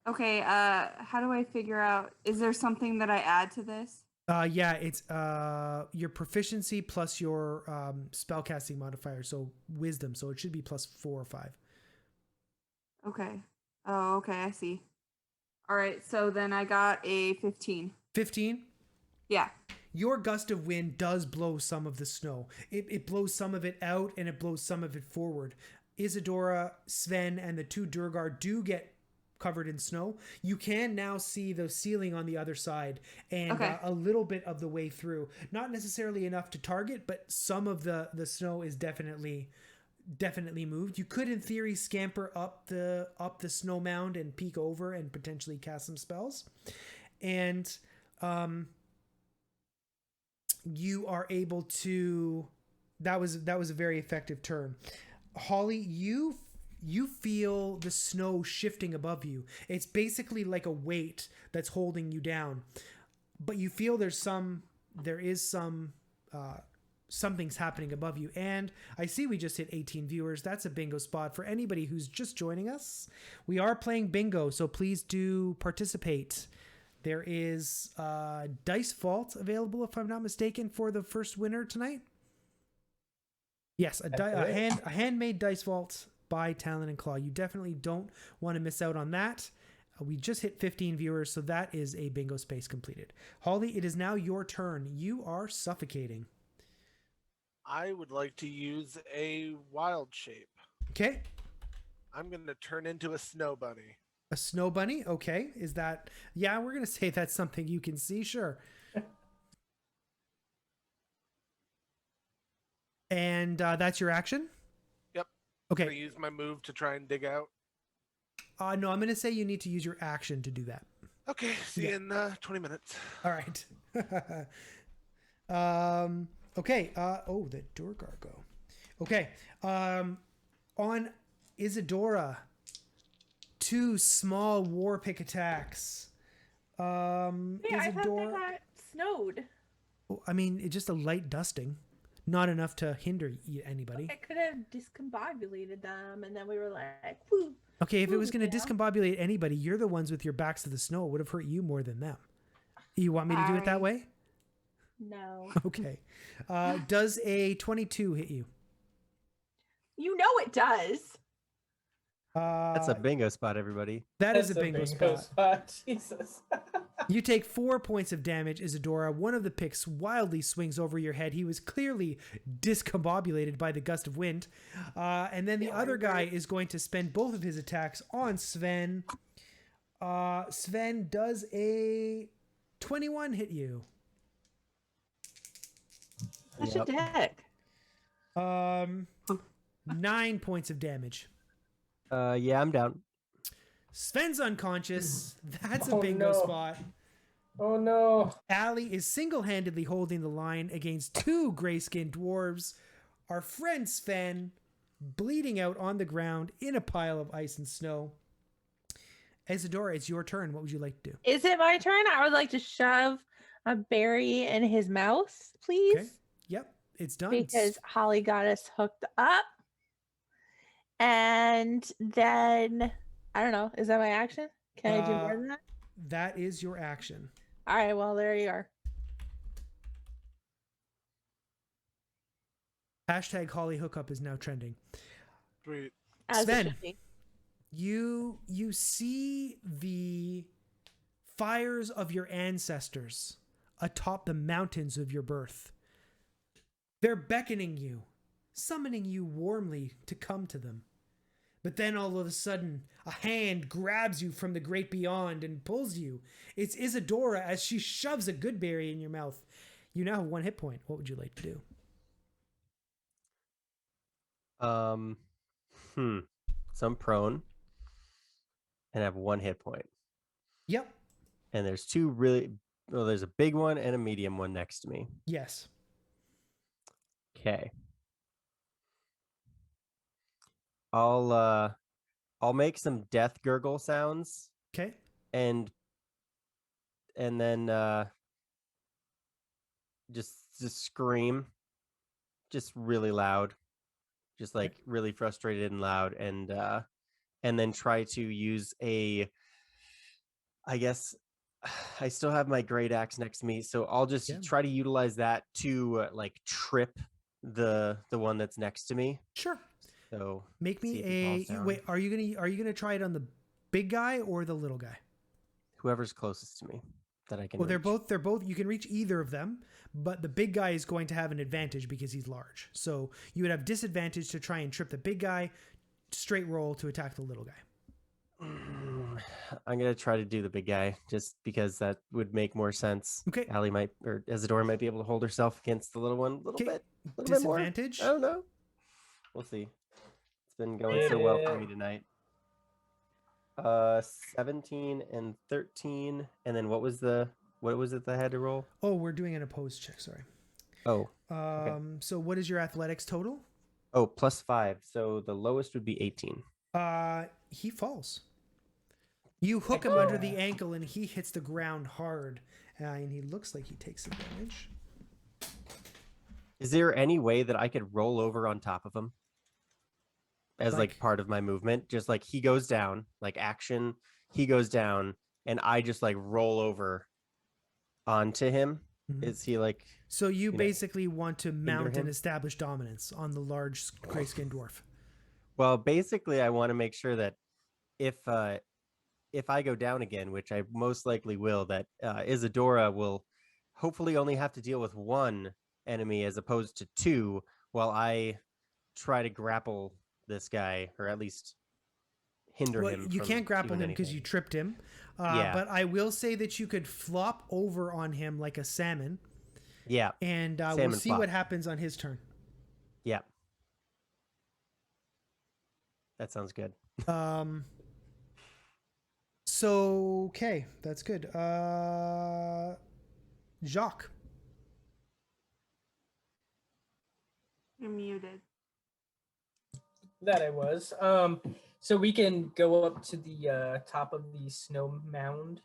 Okay, how do I figure out, is there something that I add to this? Yeah, it's your proficiency plus your spellcasting modifier, so wisdom, so it should be plus 4 or 5. Okay. Oh, okay, I see. All right, so then I got a 15. 15? Yeah. Your gust of wind does blow some of the snow. It blows some of it out and it blows some of it forward. Isadora, Sven, and the two Durgar do get covered in snow. You can now see the ceiling on the other side and a little bit of the way through. Not necessarily enough to target, but some of the snow is definitely moved. You could in theory scamper up the snow mound and peek over and potentially cast some spells. And you are able to that was a very effective turn. Holly, you you feel the snow shifting above you. It's basically like a weight that's holding you down. But you feel there is some something's happening above you. And I see we just hit 18 viewers. That's a bingo spot for anybody who's just joining us. We are playing bingo, so please do participate. There is Dice Vault available, if I'm not mistaken, for the first winner tonight. Yes, a handmade Dice Vault by Talon and Claw. You definitely don't want to miss out on that. We just hit 15 viewers, so that is a bingo space completed. Holly, it is now your turn. You are suffocating. I would like to use a wild shape. Okay. I'm going to turn into a snow bunny. A snow bunny? Okay. Is that... Yeah, we're going to say that's something you can see. Sure. And that's your action? Yep. Okay. Can I use my move to try and dig out? No, I'm going to say you need to use your action to do that. Okay. See you in 20 minutes. All right. Okay. The Dorgargo. Okay. On Isadora, 2 small war pick attacks. I thought they got snowed. I mean, it's just a light dusting. Not enough to hinder anybody. I could have discombobulated them, and then we were like, whoo. Okay, if it was going to discombobulate anybody, you're the ones with your backs to the snow. It would have hurt you more than them. You want me to do it that way? No. Okay. Does a 22 hit you? You know it does. That's a bingo spot, everybody. That's a bingo spot. Jesus. You take 4 points of damage, Isadora. One of the picks wildly swings over your head. He was clearly discombobulated by the gust of wind. And then the other guy is going to spend both of his attacks on Sven. Sven, does a 21 hit you? That's a deck. 9 points of damage. Yeah, I'm down. Sven's unconscious. That's a bingo spot. Oh no. Allie is single-handedly holding the line against 2 gray-skinned dwarves. Our friend Sven bleeding out on the ground in a pile of ice and snow. Isadora, it's your turn. What would you like to do? Is it my turn? I would like to shove a berry in his mouth, please. Okay. Yep, it's done. Because Holly got us hooked up. And then, I don't know, is that my action? Can I do more than that? That is your action. All right, well, there you are. Hashtag Holly hookup is now trending. Sweet. As it Sven, should be. you see the fires of your ancestors atop the mountains of your birth. They're beckoning you, summoning you warmly to come to them. But then all of a sudden, a hand grabs you from the great beyond and pulls you. It's Isadora as she shoves a good berry in your mouth. You now have 1 hit point. What would you like to do? So I'm prone and I have 1 hit point. Yep. And there's there's a big one and a medium one next to me. Yes. Okay. I'll make some death gurgle sounds. Okay. And then just scream just really loud. Just like really frustrated and loud, and then try to use I guess I still have my great axe next to me, so I'll just try to utilize that to like trip the one that's next to me. Sure. So make me wait. Are you gonna try it on the big guy or the little guy? Whoever's closest to me that I can. Well, they're both. You can reach either of them, but the big guy is going to have an advantage because he's large. So you would have disadvantage to try and trip the big guy. Straight roll to attack the little guy. I'm gonna try to do the big guy just because that would make more sense. Okay. Allie or Isadora might be able to hold herself against the little one a little bit. Disadvantage? I don't know. We'll see. It's been going so well for me tonight. 17 and 13, and then what was it that I had to roll? Oh, we're doing an opposed check. Sorry. Oh. Okay. So what is your athletics total? Oh, +5. So the lowest would be 18. He falls. You hook him under the ankle and he hits the ground hard. And he looks like he takes some damage. Is there any way that I could roll over on top of him? As like part of my movement? Just like he goes down, like action, he goes down, and I just like roll over onto him. Is he like... So you basically want to mount and establish dominance on the large gray-skinned dwarf. Well, basically, I want to make sure that if I go down again, which I most likely will, that Isadora will hopefully only have to deal with one enemy as opposed to two, while I try to grapple this guy, or at least hinder him. You can't grapple him because you tripped him. But I will say that you could flop over on him like a salmon. Yeah. And we'll see what happens on his turn. Yeah. That sounds good. So, okay, that's good. Jacques. You're muted. That I was. So we can go up to the top of the snow mound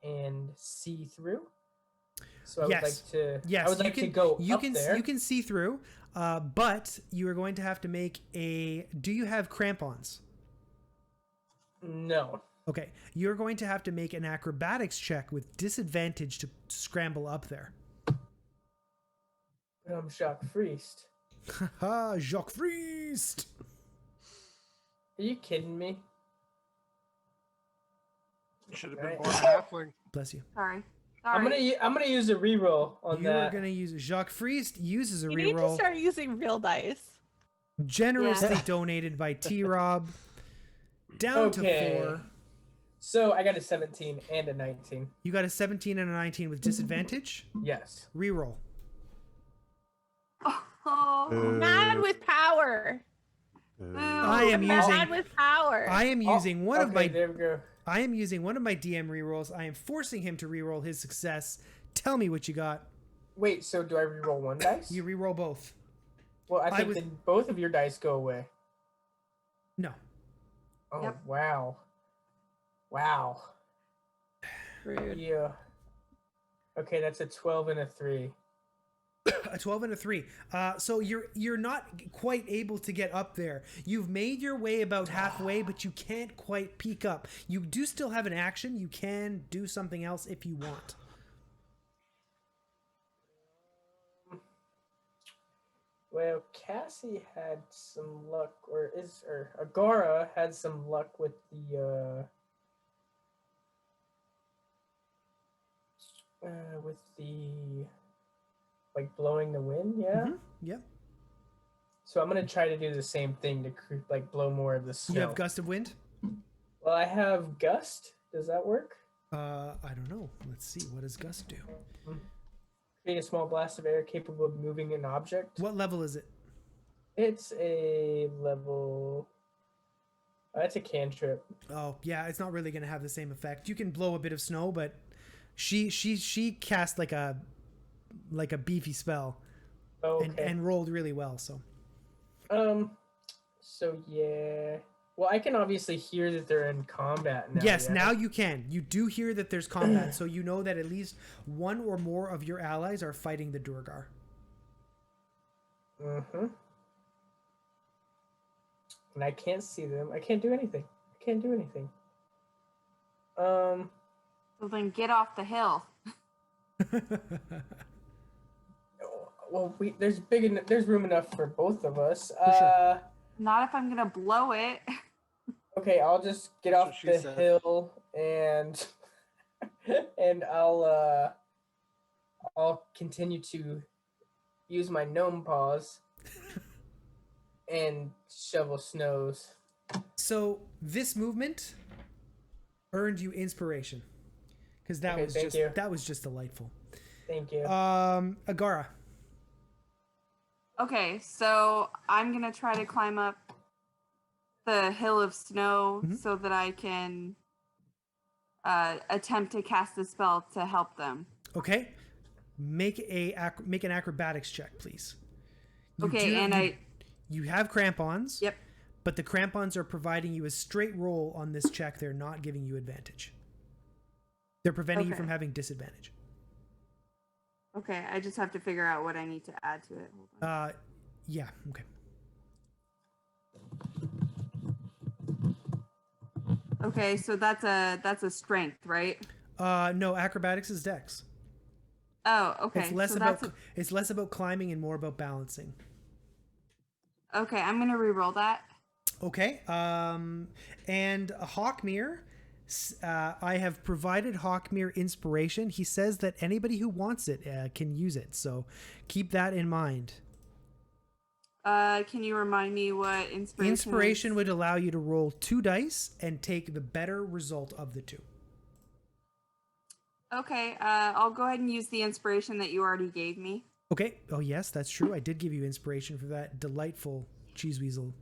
and see through. So I would like to. Yes, I would like to go up there. You can see through, but you are going to have to make a. Do you have crampons? No. Okay, you're going to have to make an acrobatics check with disadvantage to scramble up there. I'm Jacques Friest. Haha, Jacques Friest. Are you kidding me? You should have been born a halfling. Bless you. Sorry. I'm gonna use a reroll on that. You're gonna use Jacques Friest uses a reroll. You need to start using real dice. Generously donated by T-Rob. Down to 4. So I got a 17 and a 19. You got a 17 and a 19 with disadvantage? Yes. Reroll. Oh, Man with power. I am using. Man with power. I am using one of my. There we go. I am using one of my DM rerolls. I am forcing him to reroll his success. Tell me what you got. Wait, so do I reroll one dice? You reroll both. Well, I think then both of your dice go away. No. Oh, Yep. wow. Wow. Rude. Yeah. Okay, that's a 12 and a 3. A 12 and a 3. So you're not quite able to get up there. You've made your way about halfway, but you can't quite peek up. You do still have an action. You can do something else if you want. Well, Cassie had some luck, or Agora had some luck with the like blowing the wind, yeah. Mm-hmm. Yep. So I'm gonna try to do the same thing to blow more of the snow. You have gust of wind? Well, I have gust. Does that work? I don't know. Let's see. What does gust do? Create a small blast of air capable of moving an object. What level is it? It's a level. It's a cantrip. Oh, yeah, it's not really going to have the same effect. You can blow a bit of snow, but she cast like a beefy spell. Oh, okay. and rolled really well, so. So yeah. Well, I can obviously hear that they're in combat now. Yes, yeah? now you can. You do hear that there's combat, so you know that at least one or more of your allies are fighting the Durgar. Mm-hmm. And I can't see them. I can't do anything. so then get off the hill. Well, there's room enough for both of us. sure. Not if I'm gonna blow it. Okay, I'll just get off the hill and I'll continue to use my gnome paws and shovel snows. So this movement earned you inspiration, because that was just delightful. Thank you. Agara. Okay, so I'm gonna try to climb up the hill of snow so that I can attempt to cast a spell to help them. Okay, make an acrobatics check, please. You have crampons. Yep. But the crampons are providing you a straight roll on this check. They're not giving you advantage. They're preventing you from having disadvantage. Okay, I just have to figure out what I need to add to it. Hold on. Yeah, okay. Okay, so that's a strength, right? No, acrobatics is dex. Oh, okay. It's less about climbing and more about balancing. Okay, I'm gonna re-roll that. Okay. And Hawkmere, I have provided Hawkmere inspiration. He says that anybody who wants it can use it, so keep that in mind. Can you remind me what inspiration? Inspiration would allow you to roll 2 dice and take the better result of the 2. Okay, I'll go ahead and use the inspiration that you already gave me. Okay. Oh yes, that's true. I did give you inspiration for that delightful cheese weasel.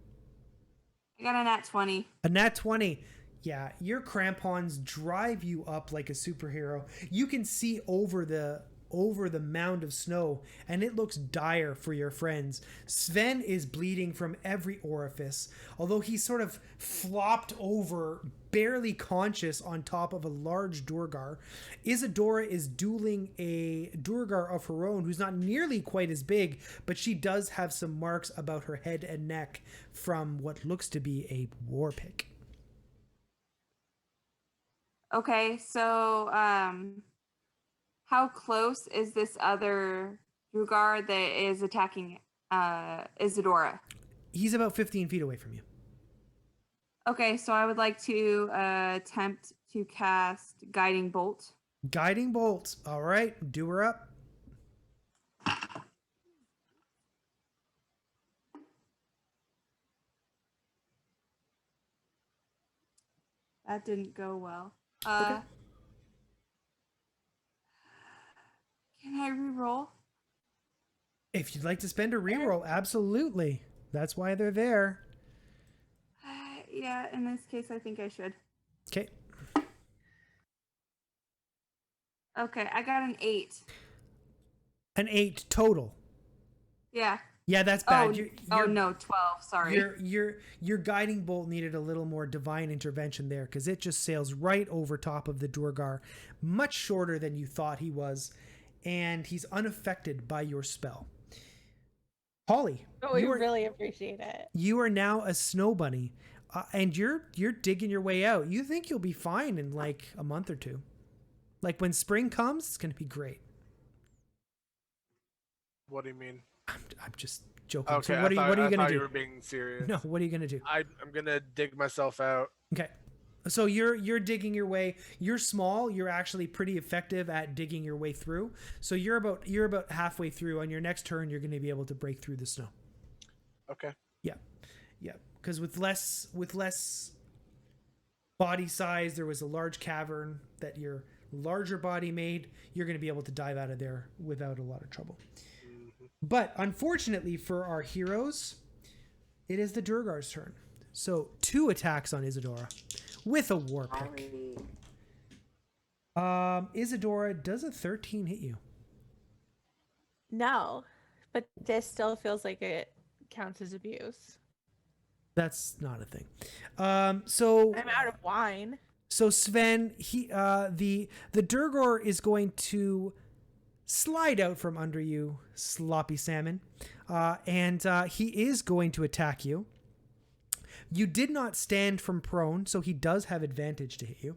I got a nat 20. A nat 20. Yeah, your crampons drive you up like a superhero. You can see over the mound of snow, and it looks dire for your friends. Sven is bleeding from every orifice, although he sort of flopped over, barely conscious, on top of a large Durgar. Isadora is dueling a Durgar of her own, who's not nearly quite as big, but she does have some marks about her head and neck from what looks to be a war pick. Okay, so how close is this other Drugar that is attacking Isadora? He's about 15 feet away from you. Okay, so I would like to attempt to cast Guiding Bolt. Guiding Bolt. All right, do her up. That didn't go well. Okay. Can I re-roll? If you'd like to spend a reroll, absolutely. That's why they're there. Yeah, in this case, I think I should. Okay. Okay, I got an 8. An 8 total. Yeah. Yeah, that's bad. Oh no, 12. Sorry. Your guiding bolt needed a little more divine intervention there, because it just sails right over top of the Durgar, much shorter than you thought he was, and he's unaffected by your spell. Holly, we really appreciate it. You are now a snow bunny, and you're digging your way out. You think you'll be fine in like a month or two. Like when spring comes, it's going to be great. What do you mean? I'm just joking. Okay, so what are you going to do? You were being serious. No, what are you going to do? I'm going to dig myself out. Okay. So you're digging your way. You're small. You're actually pretty effective at digging your way through. So you're about halfway through. On your next turn, you're going to be able to break through the snow. Okay. Yeah. Because with less body size, there was a large cavern that your larger body made. You're going to be able to dive out of there without a lot of trouble. But unfortunately for our heroes, it is the Durgar's turn. So 2 attacks on Isadora with a war pick. Isadora, does a 13 hit you? No, but this still feels like it counts as abuse. That's not a thing. So I'm out of wine. So Sven, the Durgar is going to slide out from under you, sloppy salmon, and he is going to attack you. You did not stand from prone, so he does have advantage to hit you.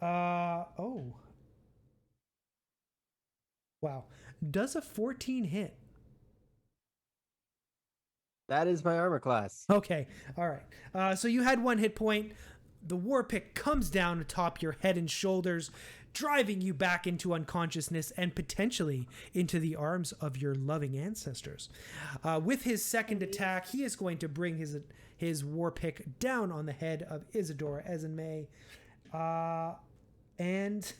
Oh. Wow. Does a 14 hit? That is my armor class. Okay. All right. So you had 1 hit point. The war pick comes down atop your head and shoulders, driving you back into unconsciousness and potentially into the arms of your loving ancestors. With his second attack, he is going to bring his war pick down on the head of Isadora Esenmay. And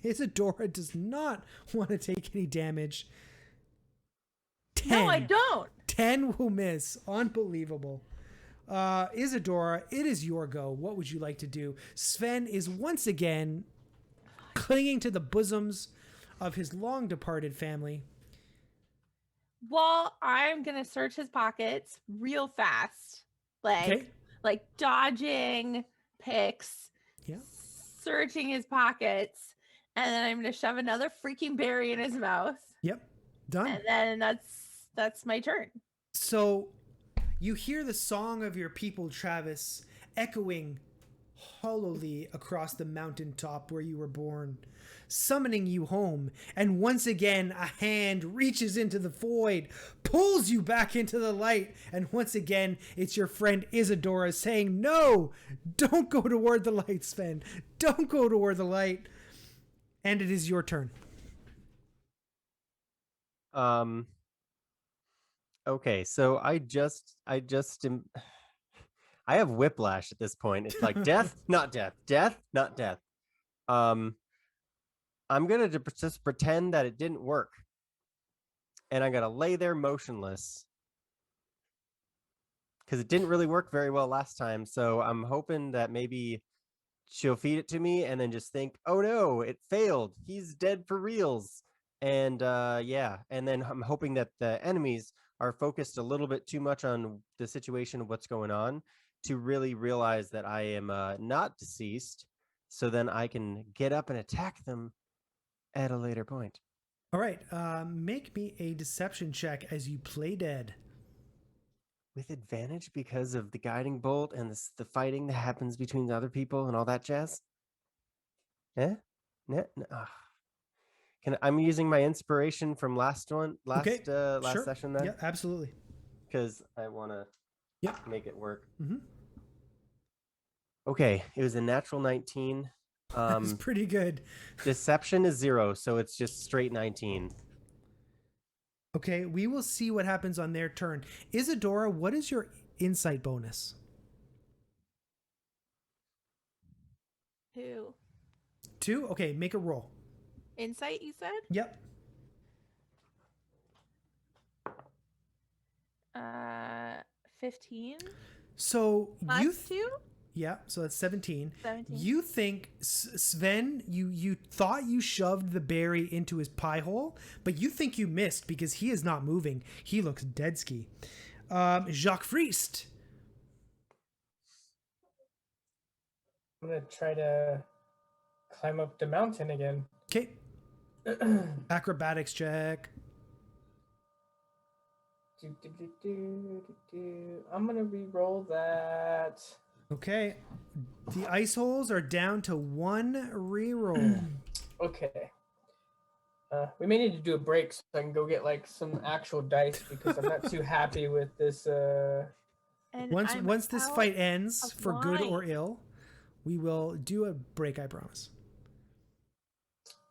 Isadora does not want to take any damage. 10. No, I don't. 10 will miss. Unbelievable. Isadora, it is your go. What would you like to do? Sven is once again clinging to the bosoms of his long departed family. Well, I'm gonna search his pockets real fast, Okay. like dodging picks, Yeah. searching his pockets, and then I'm gonna shove another freaking berry in his mouth, Yep. Done. and then that's my turn. So you hear the song of your people, Travis, echoing hollowly across the mountaintop where you were born, summoning you home. And once again, a hand reaches into the void, pulls you back into the light. And once again, it's your friend Isadora saying, no, don't go toward the light, Sven. Don't go toward the light. And it is your turn. Okay, so I have whiplash at this point. It's like death, not death, death, not death. I'm gonna just pretend that it didn't work, and I'm gonna lay there motionless because it didn't really work very well last time. So I'm hoping that maybe she'll feed it to me and then just think, oh no, it failed. He's dead for reals. And yeah, and then I'm hoping that the enemies are focused a little bit too much on the situation of what's going on to really realize that I am not deceased. So then I can get up and attack them at a later point. All right. Make me a deception check as you play dead. With advantage because of the guiding bolt and the fighting that happens between the other people and all that jazz? Eh? No. I'm using my inspiration from last Okay, sure. session then? Yeah, absolutely. Because I want to make it work. Mm-hmm. Okay, it was a natural 19. That's pretty good. Deception is 0, so it's just straight 19. Okay, we will see what happens on their turn. Isadora, what is your insight bonus? 2. 2? Okay, make a roll. Insight, you said? Yep. 15. So Plus 2? Yeah, so that's 17. 17. You think, Sven, you thought you shoved the berry into his pie hole, but you think you missed because he is not moving. He looks dead ski. Jacques Friest. I'm going to try to climb up the mountain again. Okay. Acrobatics check. I'm going to re-roll that. Okay. The Iceholes are down to 1 reroll. Okay. We may need to do a break so I can go get like some actual dice because I'm not too happy with this. And Once this fight ends, of for good or wine. ill, we will do a break, I promise.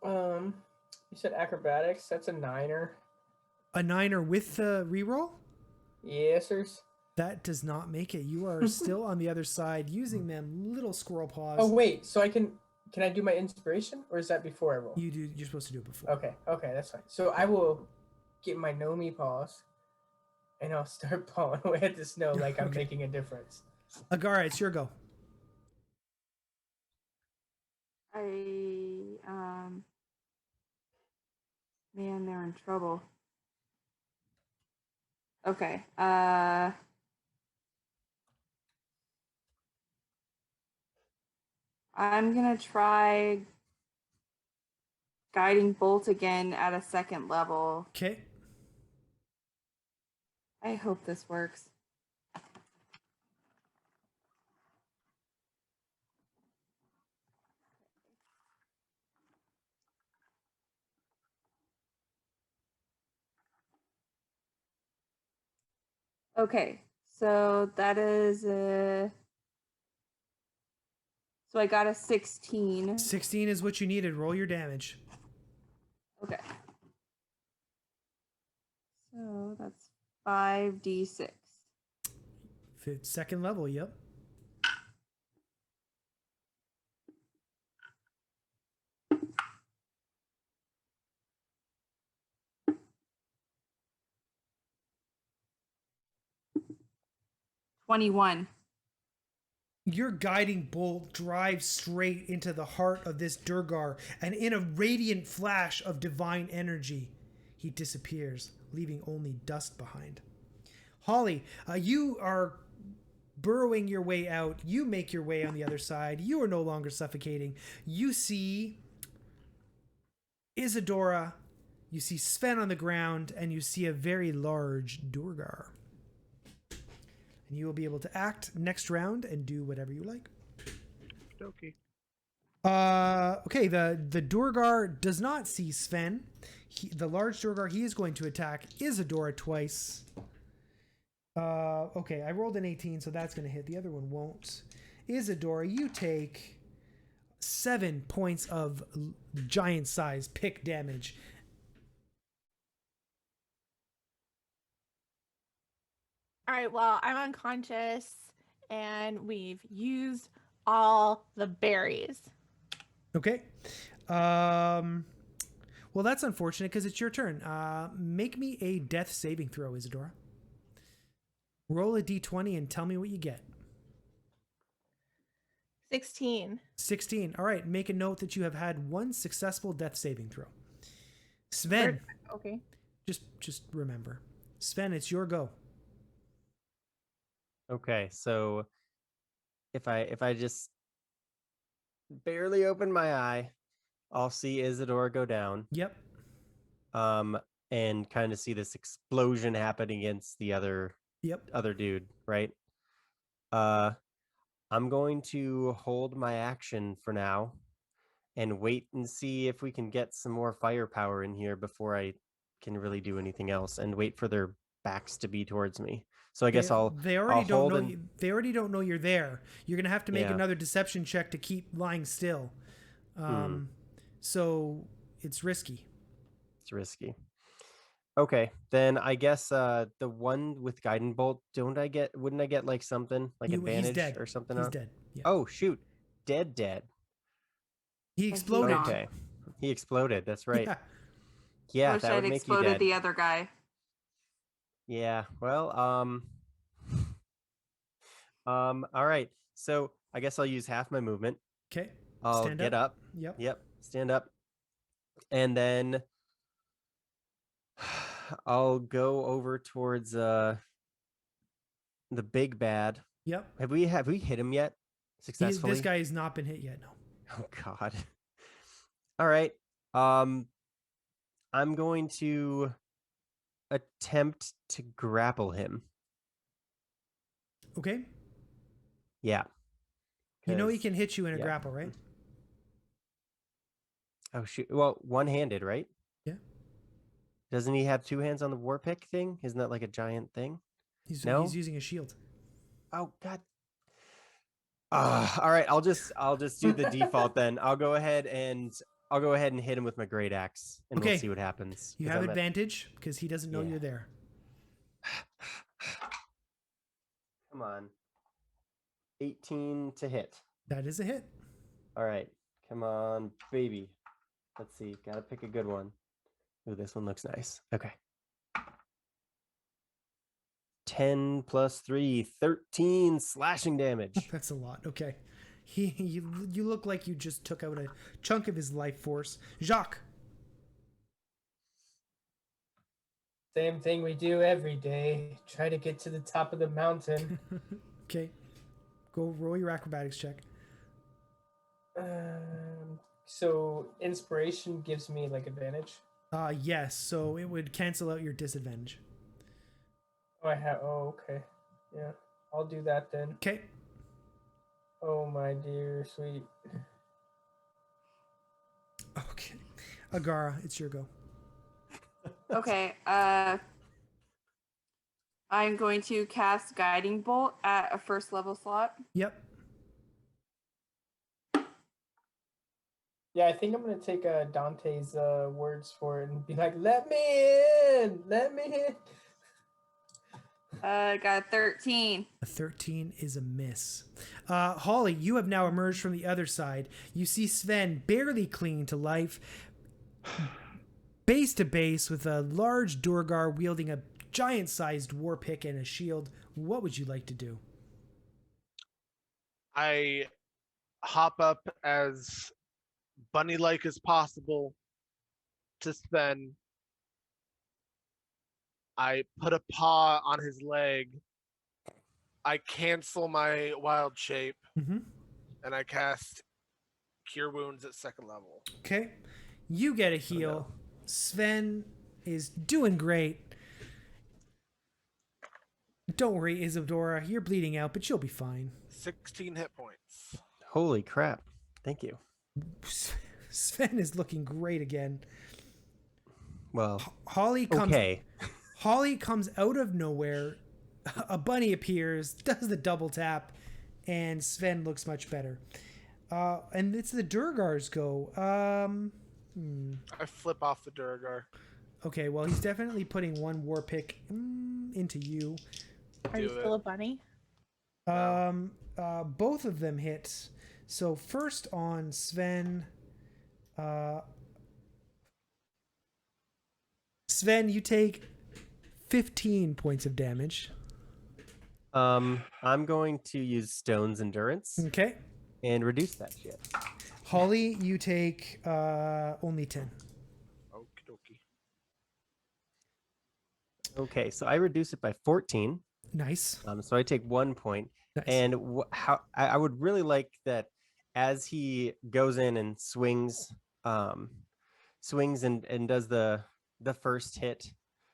You said acrobatics. That's a 9er. A 9er with the reroll? Yes, sirs. That does not make it. You are still on the other side using them little squirrel paws. Oh wait, so I can I do my inspiration or is that before I roll? You're supposed to do it before. Okay, that's fine. So I will get my Nomi paws and I'll start pawing away at the snow like I'm Okay. making a difference. Agara, it's your go. Man, they're in trouble. Okay. I'm gonna try guiding bolt again at a 2nd level. Okay. I hope this works. Okay, so that is so I got a 16. 16 is what you needed. Roll your damage. Okay. So that's 5d6. 2nd level, yep. $21. Your guiding bolt drives straight into the heart of this Durgar, and in a radiant flash of divine energy, he disappears. leaving only dust behind. Holly, you are burrowing your way out. You make your way on the other side. You are no longer suffocating. You see Isadora, you see Sven on the ground, and you see a very large Durgar. And you will be able to act next round and do whatever you like. Okay. Okay, the Durgar does not see Sven. The large Durgar, he is going to attack Isadora twice. Okay, I rolled an 18, so that's going to hit. The other one won't. Isadora, you take 7 points of giant size pick damage. All right, well, I'm unconscious and we've used all the berries. Okay. Well, that's unfortunate because it's your turn. Make me a death saving throw, Isadora. Roll a d20 and tell me what you get. 16. 16. All right. Make a note that you have had 1 successful death saving throw. Sven. Okay. Just remember. Sven, it's your go. Okay, so if I just barely open my eye, I'll see Isadora go down. Yep. And kind of see this explosion happen against the other dude, right? I'm going to hold my action for now and wait and see if we can get some more firepower in here before I can really do anything else, and wait for their backs to be towards me. So I guess They already don't know you. They already don't know you're there. You're gonna have to make another deception check to keep lying still. So it's risky. It's risky. Okay, then I guess the one with guiding bolt, wouldn't I get like something like advantage or something? He's dead. Yeah. Oh shoot, dead. He exploded. Okay, he exploded. That's right. Yeah. Yeah, Wish that I'd would make you exploded dead. the other guy. Yeah. Well, all right. So I guess I'll use half my movement. Okay. I'll Stand get up. Yep. Stand up, and then I'll go over towards the big bad. Yep. Have we hit him yet successfully? This guy has not been hit yet. No. Oh God. All right. I'm going to attempt to grapple him. Okay. Yeah. You know he can hit you in a grapple, right? Oh shoot. Well, one-handed, right? Yeah. Doesn't he have 2 hands on the war pick thing? Isn't that like a giant thing? He's using a shield. Oh God. All right. I'll just do the default then. I'll go ahead and hit him with my great axe, and we'll see what happens. You have advantage because he doesn't know you're there. Come on. 18 to hit. That is a hit. All right. Come on, baby. Let's see. Gotta pick a good one. Ooh, this one looks nice. Okay. 10 plus 3, 13 slashing damage. That's a lot. Okay. You look like you just took out a chunk of his life force. Jacques. Same thing we do every day. Try to get to the top of the mountain. Okay. Go roll your acrobatics check. So inspiration gives me like advantage. Yes. So it would cancel out your disadvantage. Oh, okay. Yeah. I'll do that then. Okay. Oh my dear sweet. Okay. Agara, it's your go. Okay. I'm going to cast Guiding Bolt at a 1st level slot. Yep. Yeah, I think I'm gonna take Dante's words for it and be like, "Let me in, let me in." Got a 13. A 13 is a miss. Holly, you have now emerged from the other side. You see Sven barely clinging to life, base to base, with a large Durgar wielding a giant-sized war pick and a shield. What would you like to do? I hop up as bunny-like as possible to Sven I put a paw on his leg. I cancel my wild shape, Mm-hmm. and I cast Cure Wounds at 2nd level. Okay. You get a heal. Sven is doing great. Don't worry, Isadora. You're bleeding out, but you'll be fine. 16 hit points. Holy crap. Thank you. Sven is looking great again. Well, Holly comes okay. Holly comes out of nowhere. A bunny appears, does the double tap, and Sven looks much better. And it's the Durgar's go. I flip off the Durgar. Okay, well, he's definitely putting one war pick into you. Are you still a bunny? Both of them hit. So first on Sven. Sven, you take 15 points of damage. I'm going to use Stone's Endurance Okay. and reduce that shit. Holly, you take only 10. Okie dokie. Okay, so I reduce it by 14. Nice. So I take 1 point. Nice. And how I would really like that as he goes in and swings and does the first hit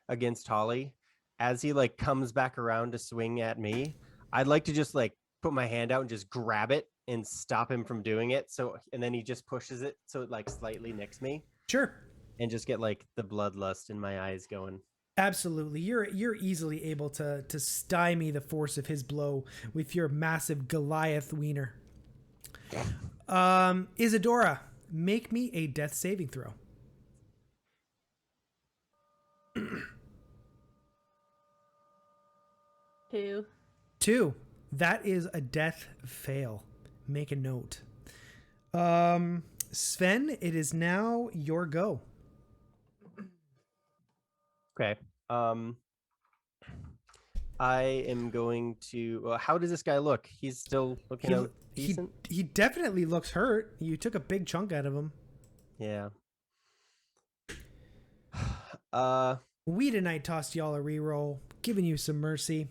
against Holly, as he like comes back around to swing at me, I'd like to just like put my hand out and just grab it and stop him from doing it. So, and then he just pushes it so it like slightly nicks me. Sure. And just get like the bloodlust in my eyes going. Absolutely. You're easily able to stymie the force of his blow with your massive Goliath wiener. Isadora, make me a death saving throw. 2. 2. That is a death fail. Make a note. Sven, it is now your go. Okay. I am going to. How does this guy look? He's still looking out decent. He definitely looks hurt. You took a big chunk out of him. Yeah. Weedonite tossed y'all a reroll, giving you some mercy.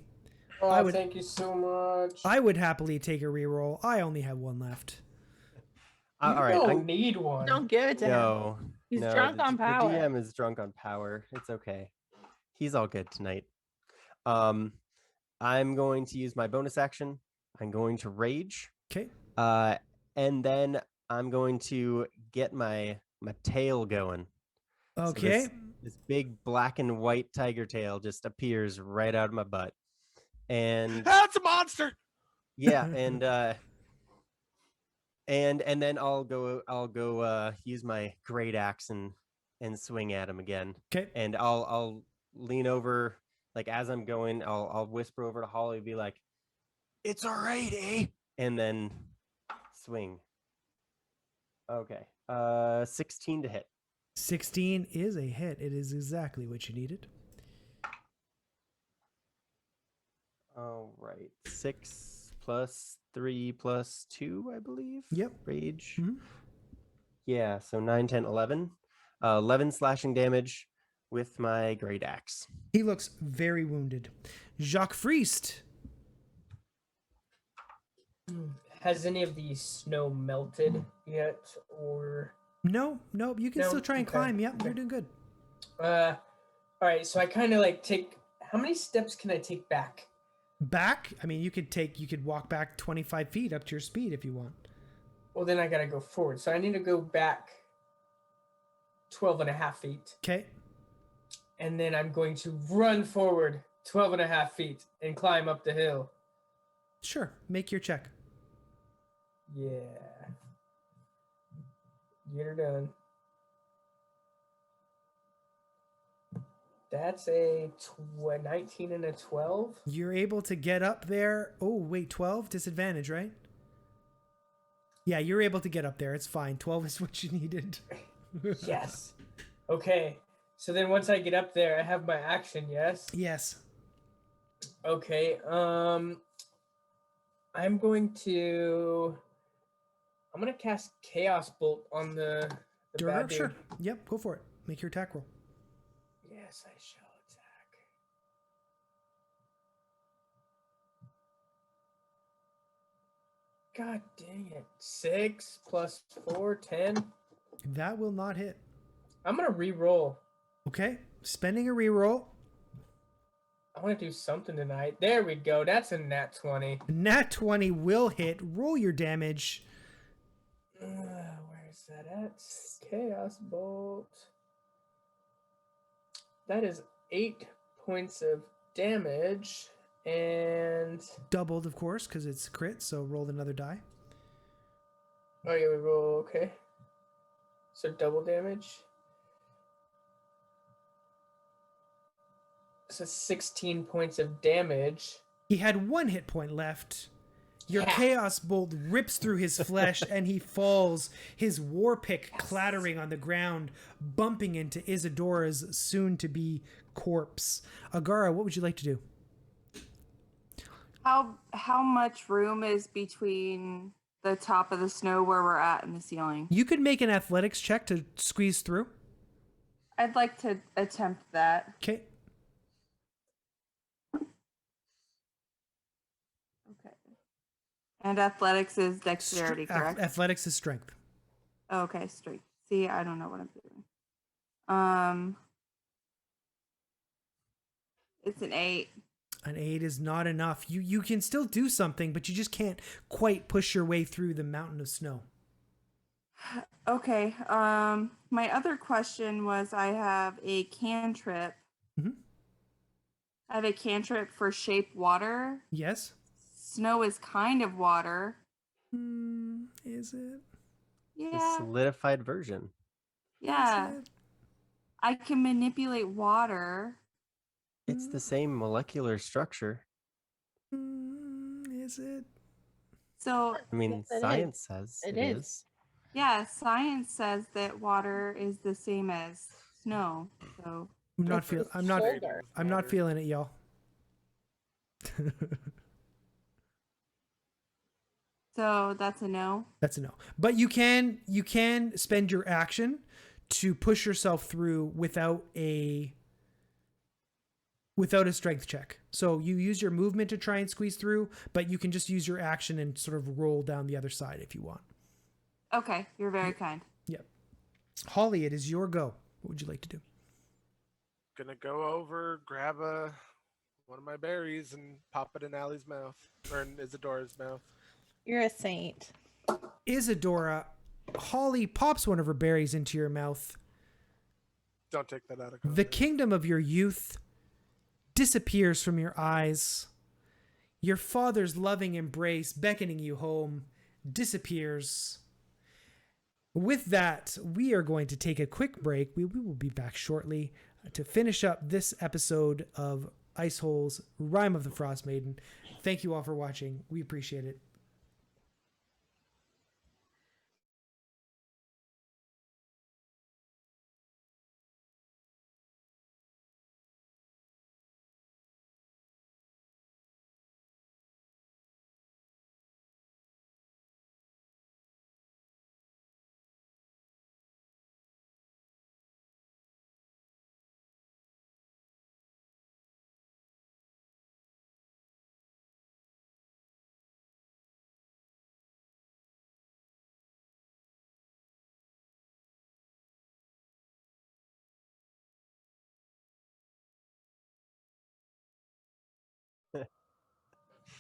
Oh, thank you so much. I would happily take a reroll. I only have one left. You all right. don't need one. Don't give it to him. He's drunk on power. The DM is drunk on power. It's okay. He's all good tonight. I'm going to use my bonus action. I'm going to rage. Okay. And then I'm going to get my tail going. Okay. So this big black and white tiger tail just appears right out of my butt. And that's a monster. Yeah, and then I'll go use my great axe and swing at him again. Okay. And I'll lean over, like as I'm going, I'll whisper over to Holly and be like, "It's all right, eh?" And then swing. Okay. 16 to hit. 16 is a hit. It is exactly what you needed. All right. 6 plus 3 plus 2, I believe. Yep. Rage. Mm-hmm. Yeah, so 9, 10, 11. 11 slashing damage with my great axe. He looks very wounded. Jacques Friest. Has any of the snow melted yet, or? No. You can still try and climb. Yep, okay. You're doing good. All right. So I kind of like take. How many steps can I take back? Back? I mean, you could walk back 25 feet up to your speed if you want. Well, then I gotta go forward. So I need to go back 12 and a half feet. Okay. And then I'm going to run forward 12 and a half feet and climb up the hill. Sure. Make your check. Yeah. Get her done. That's a 19 and a 12. You're able to get up there. Oh, wait, 12? Disadvantage, right? Yeah, you're able to get up there. It's fine. 12 is what you needed. Yes. Okay. So then once I get up there, I have my action, yes? Yes. Okay. I'm going to cast Chaos Bolt on the bad dude. Sure. Yep, go for it. Make your attack roll. Yes, I shall attack. God dang it. 6 plus 4, 10. That will not hit. I'm going to re-roll. Okay, spending a reroll. I want to do something tonight. There we go. That's a nat 20. Nat 20 will hit. Roll your damage. Where is that at? Chaos Bolt. That is 8 points of damage. And Doubled, of course, because it's crit, so roll another die. oh yeah, we roll. Okay, so double damage. So 16 points of damage. He had 1 hit point left. Your Chaos Bolt rips through his flesh and he falls, his war pick clattering on the ground, bumping into Isadora's soon-to-be corpse. Agara, what would you like to do? How much room is between the top of the snow where we're at and the ceiling? You could make an athletics check to squeeze through. I'd like to attempt that. Okay. Okay. And athletics is dexterity, correct? Athletics is strength. Okay, strength. See, I don't know what I'm doing. It's an 8. An 8 is not enough. You can still do something, but you just can't quite push your way through the mountain of snow. Okay. My other question was I have a cantrip. Mhm. I have a cantrip for shape water. Yes? Snow is kind of water. Is it? The Yeah. solidified version. Yeah. Is it? I can manipulate water. It's the same molecular structure. Is it? So, I mean, Yes, it science says It it is. is. yeah, science says that water is the same as snow. So, I'm not It's feeling. the I'm not. shoulder. I'm not feeling it, y'all. so that's a no. That's a no. But you can spend your action to push yourself through without a strength check. So you use your movement to try and squeeze through, but you can just use your action and sort of roll down the other side if you want. Okay, you're very kind. Yep. Holly, it is your go. What would you like to do? Gonna go over, grab one of my berries and pop it in Allie's mouth, or in Isadora's mouth. You're a saint. Isadora, Holly pops one of her berries into your mouth. Don't take that out of The context. kingdom of your youth disappears from your eyes. Your father's loving embrace beckoning you home disappears. With that, we are going to take a quick break. We will be back shortly to finish up this episode of Iceholes, Rime of the Frostmaiden. Thank you all for watching. We appreciate it.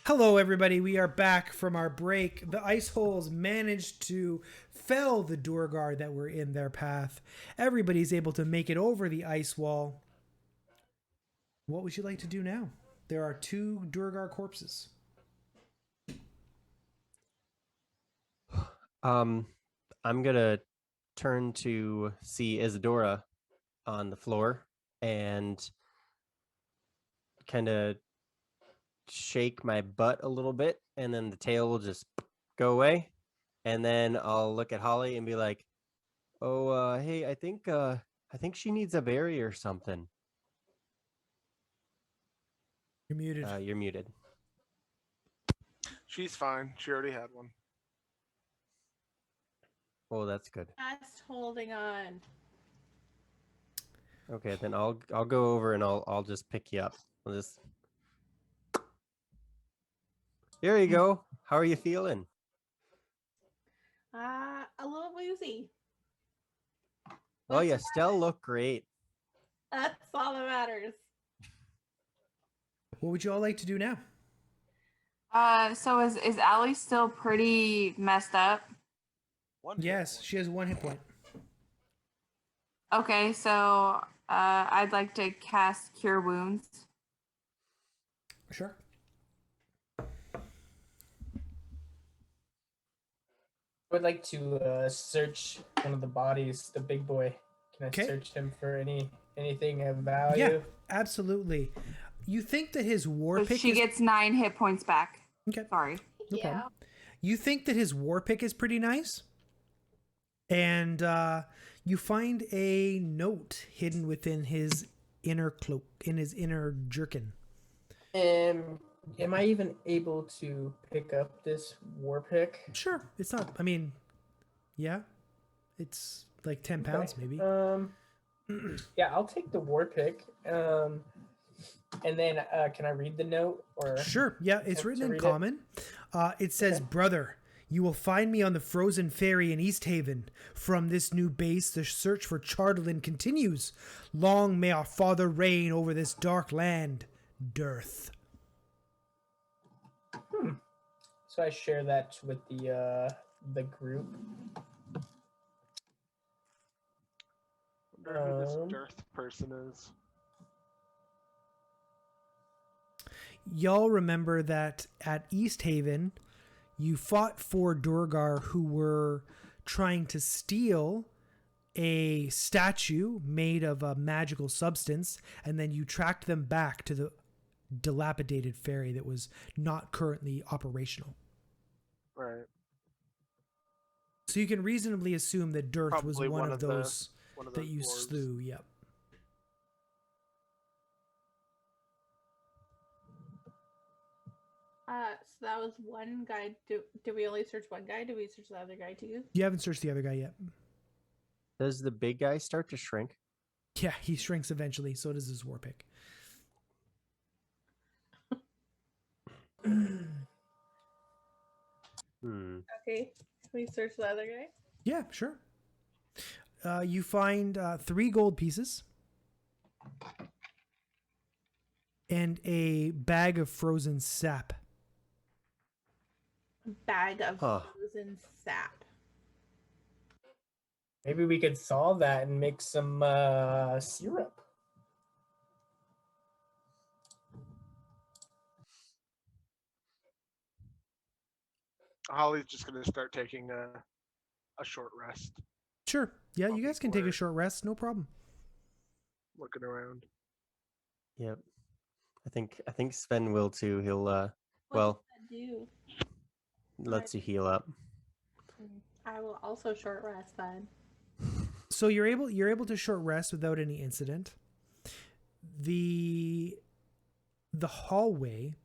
Hello, everybody. We are back from our break. The Iceholes managed to fell the Durgar that were in their path. Everybody's able to make it over the ice wall. What would you like to do now? There are 2 Durgar corpses. I'm gonna turn to see Isadora on the floor and kind of shake my butt a little bit, and then the tail will just go away. And then I'll look at Holly and be like, "Oh, hey, I think she needs a berry or something." You're muted. You're muted. She's fine. She already had one. Oh, that's good. Just holding on. Okay, then I'll go over and I'll just pick you up. I'll just. There you go. How are you feeling? A little woozy. Oh, What's you the still look great. That's all that matters. What would you all like to do now? So is Allie still pretty messed up? Yes, she has 1 hit point. Okay, so I'd like to cast Cure Wounds. Sure. I would like to search one of the bodies, the big boy. Can I search him for anything of value? Yeah, absolutely. You think that his war So pick she gets 9 hit points back. Okay. Sorry. No problem. You think that his war pick is pretty nice, and you find a note hidden within his inner cloak, in his inner jerkin. Am I even able to pick up this war pick? Sure. It's not. I mean, yeah, it's like 10 pounds, maybe. Yeah, I'll take the war pick. And then can I read the note? Or sure. Yeah, it's written in common. It says, "Brother, you will find me on the frozen ferry in East Haven. From this new base, the search for Chardalyn continues. Long may our father reign over this dark land, Dearth." So I share that with the group. Wonder who this Dearth person is. Y'all remember that at East Haven, you fought 4 Durgar who were trying to steal a statue made of a magical substance, and then you tracked them back to the dilapidated ferry that was not currently operational. Right. So you can reasonably assume that Dearth Probably was one of those that you dwarves. slew. Yep. So that was one guy. Do we only search one guy? Do we search the other guy too? You haven't searched the other guy yet. Does the big guy start to shrink? Yeah, he shrinks eventually. So does his war pick. Okay. Can we search the other guy? Yeah, sure. You find 3 gold pieces and a bag of frozen sap. Bag of frozen sap. Maybe we could solve that and make some syrup. Holly's just gonna start taking a short rest. Sure. Yeah, you guys can take a short rest. No problem. Looking around. Yep. I think Sven will too. He'll What does that do? lets you heal up. I will also short rest then. So you're able to short rest without any incident. The hallway,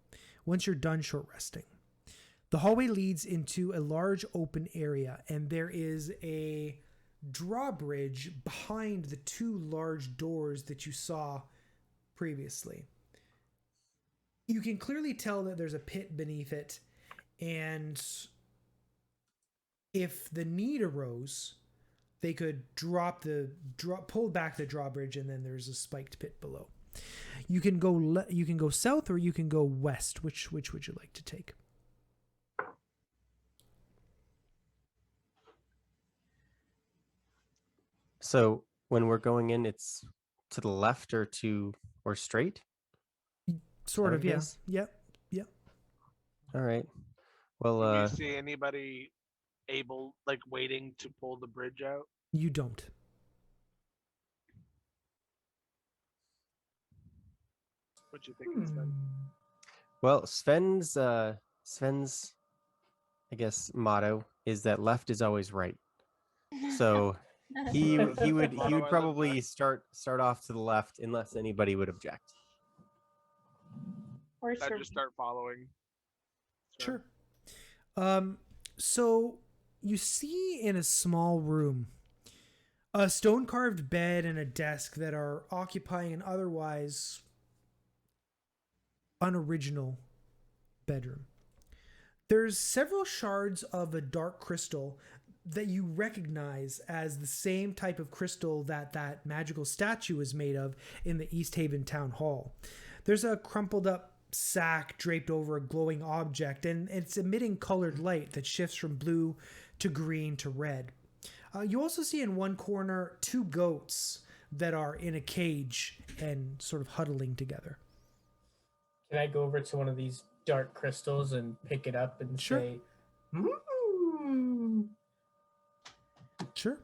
once you're done short resting, the hallway leads into a large open area, and there is a drawbridge behind the 2 large doors that you saw previously. You can clearly tell that there's a pit beneath it, and if the need arose, they could pull back the drawbridge, and then there's a spiked pit below. You can go south or you can go west. Which would you like to take? So when we're going in, it's to the left or straight? Sort of, yeah. Yep. All right. Well, do you see anybody waiting to pull the bridge out? You don't. What you thinking, Sven? Well, Sven's I guess motto is that left is always right. So he would probably start off to the left unless anybody would object. Or I just start following. Sure. So you see in a small room a stone-carved bed and a desk that are occupying an otherwise unoriginal bedroom. There's several shards of a dark crystal that you recognize as the same type of crystal that magical statue is made of in the East Haven Town Hall. There's a crumpled up sack draped over a glowing object, and it's emitting colored light that shifts from blue to green to red. You also see in one corner 2 goats that are in a cage and sort of huddling together. Can I go over to one of these dark crystals and pick it up and say, Sure.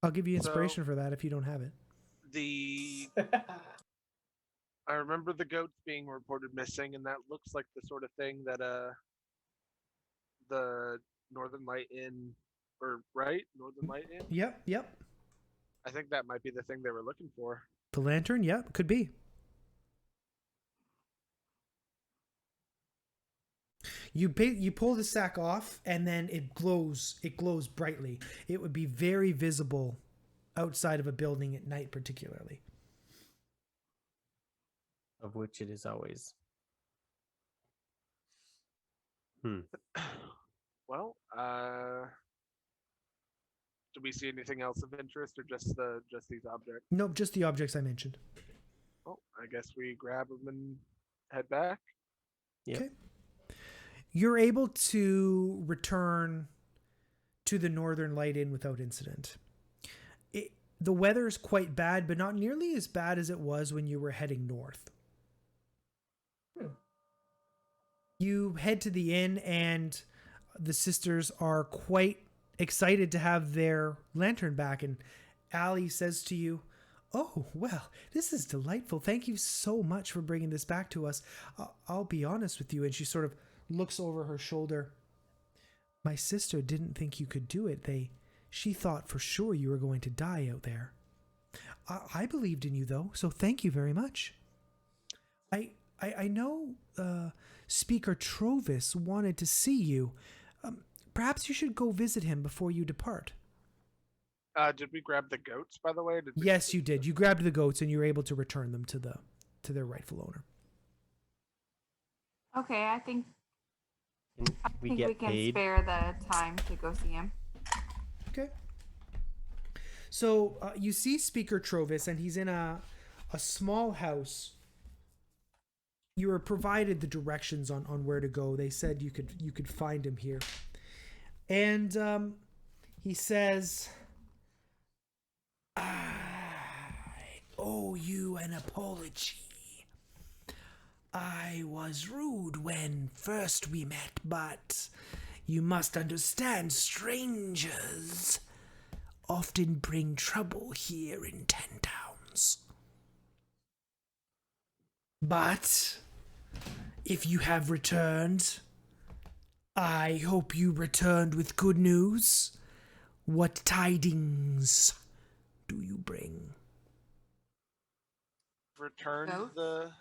I'll give you inspiration for that if you don't have it. I remember the goats being reported missing, and that looks like the sort of thing that the Northern Light Inn, Northern Light Inn? Yep. I think that might be the thing they were looking for. The lantern? Yep, could be. You pull the sack off, and then it glows brightly. It would be very visible outside of a building at night, particularly. Of which it is always. Well, do we see anything else of interest, or just these objects? Nope, just the objects I mentioned. Well, I guess we grab them and head back. Yep. Okay. You're able to return to the Northern Light Inn without incident. The weather is quite bad, but not nearly as bad as it was when you were heading north. You head to the inn, and the sisters are quite excited to have their lantern back. And Allie says to you, "Oh, well, this is delightful. Thank you so much for bringing this back to us. I'll be honest with you." And she sort of looks over her shoulder. "My sister didn't think you could do it. She thought for sure you were going to die out there. I believed in you, though, so thank you very much. I know Speaker Trovis wanted to see you. Perhaps you should go visit him before you depart." Did we grab the goats, by the way? Yes, you did. You grabbed the goats, and you were able to return them to their rightful owner. Okay, I think We we get can paid. spare the time to go see him. Okay. So you see Speaker Trovis, and he's in a small house. You were provided the directions on where to go. They said you could find him here. And he says, "I owe you an apology. I was rude when first we met, but you must understand strangers often bring trouble here in 10 Towns. But if you have returned, I hope you returned with good news. What tidings do you bring?" Returned Goats?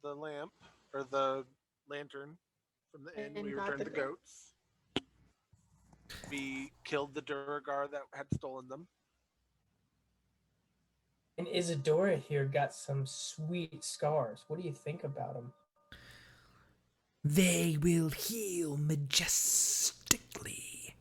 the lamp, or the lantern from the inn. And We got returned the the goats. We killed the Duragar that had stolen them. And Isadora here got some sweet scars. What do you think about them? They will heal majestically.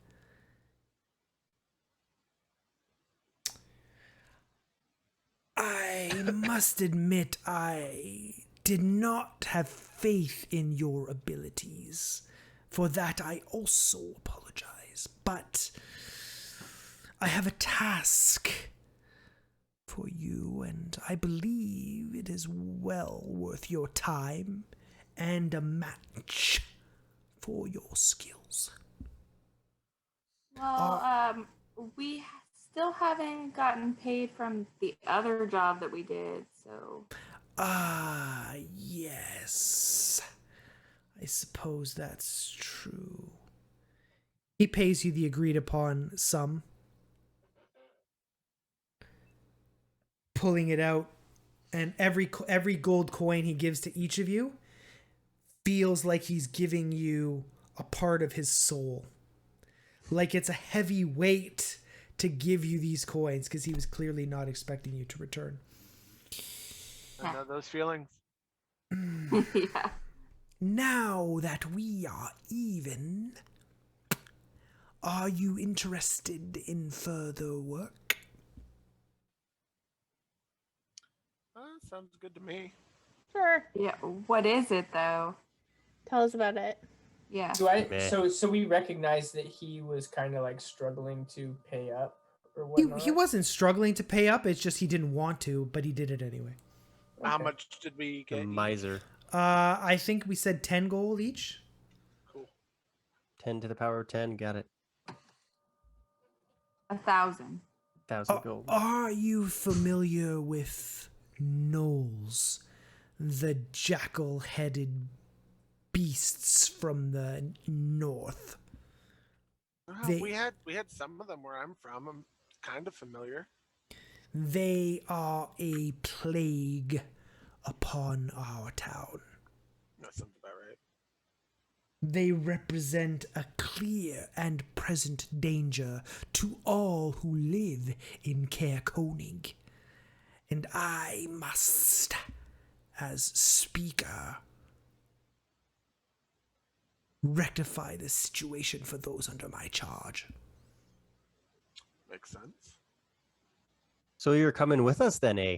I must admit I did not have faith in your abilities. For that I also apologize. But I have a task for you, and I believe it is well worth your time and a match for your skills. Well, we still haven't gotten paid from the other job that we did, so. Yes. I suppose that's true. He pays you the agreed upon sum. Pulling it out, and every gold coin he gives to each of you feels like he's giving you a part of his soul. Like it's a heavy weight to give you these coins, because he was clearly not expecting you to return. I know those feelings. Yeah. Now that we are even, Are you interested in further work? Sounds good to me. Sure. Yeah. What is it though? Tell us about it. Yeah. Meh. So we recognize that he was kind of like struggling to pay up or He whatnot. wasn't struggling to pay up. It's just he didn't want to, but he did it anyway. How Okay. much did we The get? miser. I think we said 10 gold each. Cool. 10 to the power of 10. Got it. 1,000. 1,000 gold. Are you familiar with gnolls, the jackal-headed beasts from the north? We had some of them where I'm from. I'm kind of familiar. They are a plague upon our town. That sounds about right. They represent a clear and present danger to all who live in Caer Konig. And I must, as speaker, rectify this situation for those under my charge. Makes sense. So you're coming with us then, eh?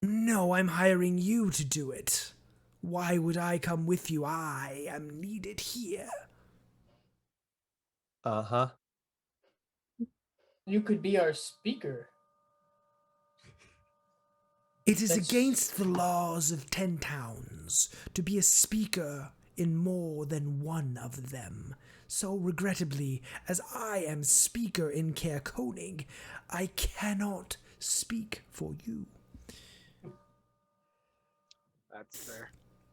No, I'm hiring you to do it. Why would I come with you? I am needed here. Uh-huh. You could be our speaker. It is That's- against the laws of 10 towns to be a speaker in more than one of them. So regrettably, as I am speaker in Caer Konig, I cannot speak for you. That's fair.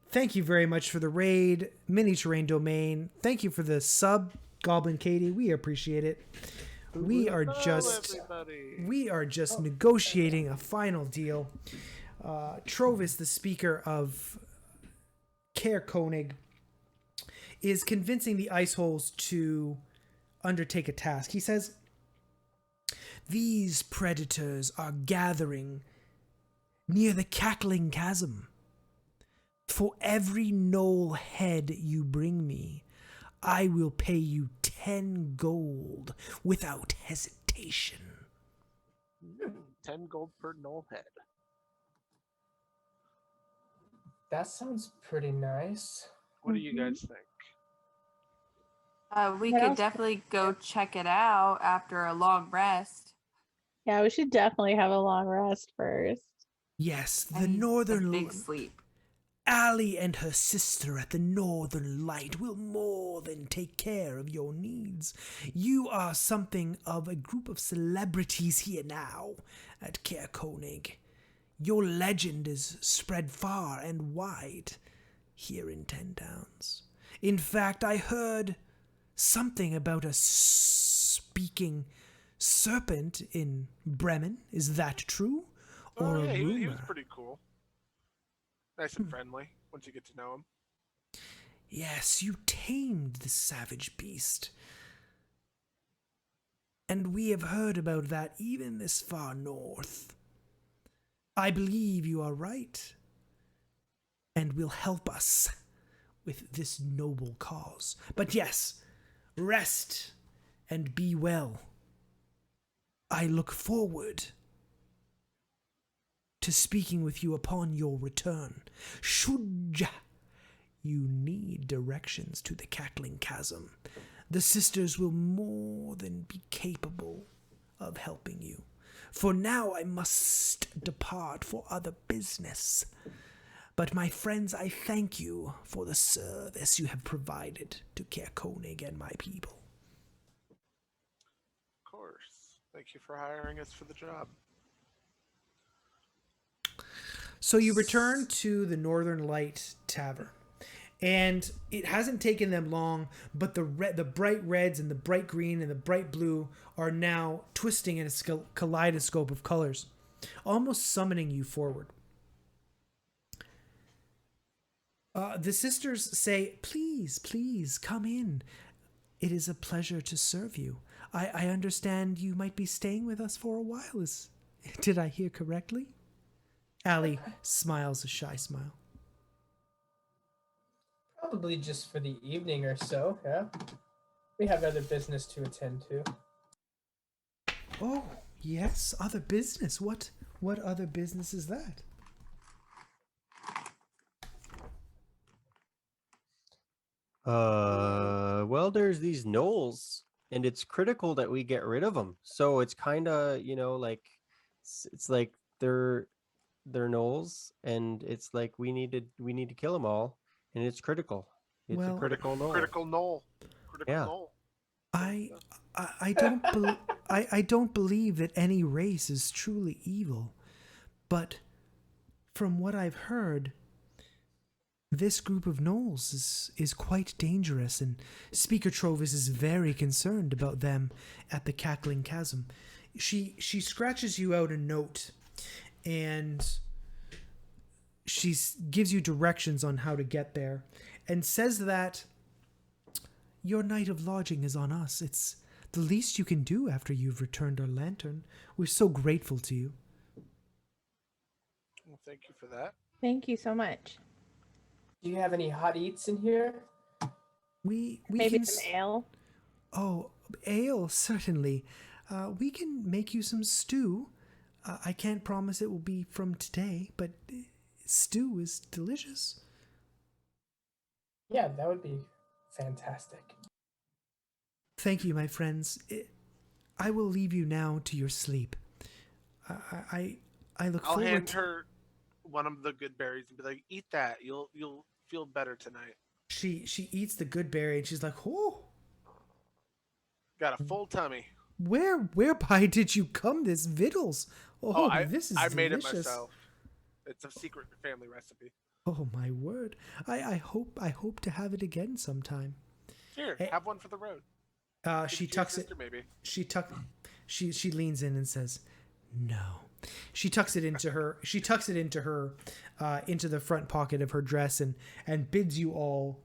Thank you very much for the raid, Mini Terrain Domain. Thank you for the sub, Goblin Katie. We appreciate it. We are just negotiating a final deal. Trovis, the speaker of Caer Konig, is convincing the Iceholes to undertake a task. He says, "These predators are gathering near the cackling chasm. For every gnoll head you bring me, I will pay you 10 gold without hesitation." 10 gold per gnoll head. That sounds pretty nice. What do you guys think? We What could else? definitely go check it out after a long rest. Yeah, we should definitely have a long rest first. Yes, I the need a northern big sleep. Allie and her sister at the Northern Light will more than take care of your needs. You are something of a group of celebrities here now at Caer Konig. Your legend is spread far and wide here in 10 towns. In fact, I heard something about a speaking serpent in Bremen. Is that true? Or Oh, yeah, a he rumor? was pretty cool. Nice and friendly once you get to know him. Yes, you tamed the savage beast. And we have heard about that even this far north. I believe you are right, and will help us with this noble cause. But yes, rest and be well. I look forward to speaking with you upon your return. Should you need directions to the cackling chasm, the sisters will more than be capable of helping you. For now I must depart for other business. But my friends, I thank you for the service you have provided to Caer Konig and my people. Of course. Thank you for hiring us for the job. So you return to the Northern Light Tavern. And it hasn't taken them long, but the bright reds and the bright green and the bright blue are now twisting in a kaleidoscope of colors, almost summoning you forward. The sisters say, "Please, please, come in. It is a pleasure to serve you. I understand you might be staying with us for a while. Did I hear correctly?" Allie smiles a shy smile. Probably just for the evening or so, yeah. We have other business to attend to. Oh, yes, other business. What other business is that? Well, there's these gnolls, and it's critical that we get rid of them. So it's kind of, like it's like they're gnolls, and it's like we need to kill them all, and it's critical. It's Well, a critical gnoll. Critical knoll. Critical Yeah. knoll. I don't believe that any race is truly evil, but from what I've heard, this group of gnolls is quite dangerous, and Speaker Trovis is very concerned about them at the Cackling Chasm. She scratches you out a note, and she gives you directions on how to get there, and says that your night of lodging is on us. It's the least you can do after you've returned our lantern. We're so grateful to you. Well, thank you for that. Thank you so much. Do you have any hot eats in here? We Maybe can some ale. Oh, ale, certainly. We can make you some stew. I can't promise it will be from today, but stew is delicious. Yeah, that would be fantastic. Thank you, my friends. I will leave you now to your sleep. I look I'll forward hand to... her one of the good berries and be like, "Eat that. You'll feel better tonight." She eats the good berry and she's like, "Oh, Got a full tummy. whereby did you come this victuals? Oh, this is I delicious. made it myself. It's a secret family recipe. Oh my word! I hope to have it again sometime." Here, Hey. have one for the road. She Give it to your tucks it. sister, maybe. She leans in and says, "No." She tucks it into her. She tucks it into her, into the front pocket of her dress, and bids you all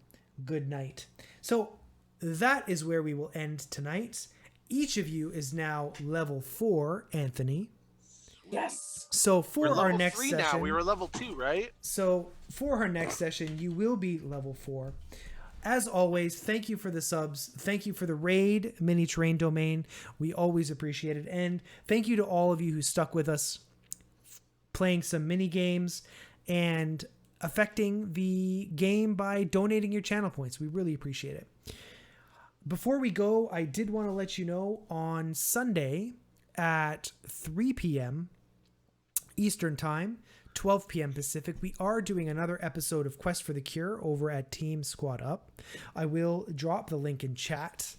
good night. So that is where we will end tonight. Each of you is now level 4, Anthony. Yes. So for We're our level next 3 session, now. We were level 2, right? so for our next session, you will be level 4. As always, thank you for the subs. Thank you for the raid, Mini Terrain Domain. We always appreciate it. And thank you to all of you who stuck with us, playing some mini games and affecting the game by donating your channel points. We really appreciate it. Before we go, I did want to let you know on Sunday at 3 p.m. Eastern Time, 12 p.m. Pacific, we are doing another episode of Quest for the Cure over at Team Squad Up. I will drop the link in chat.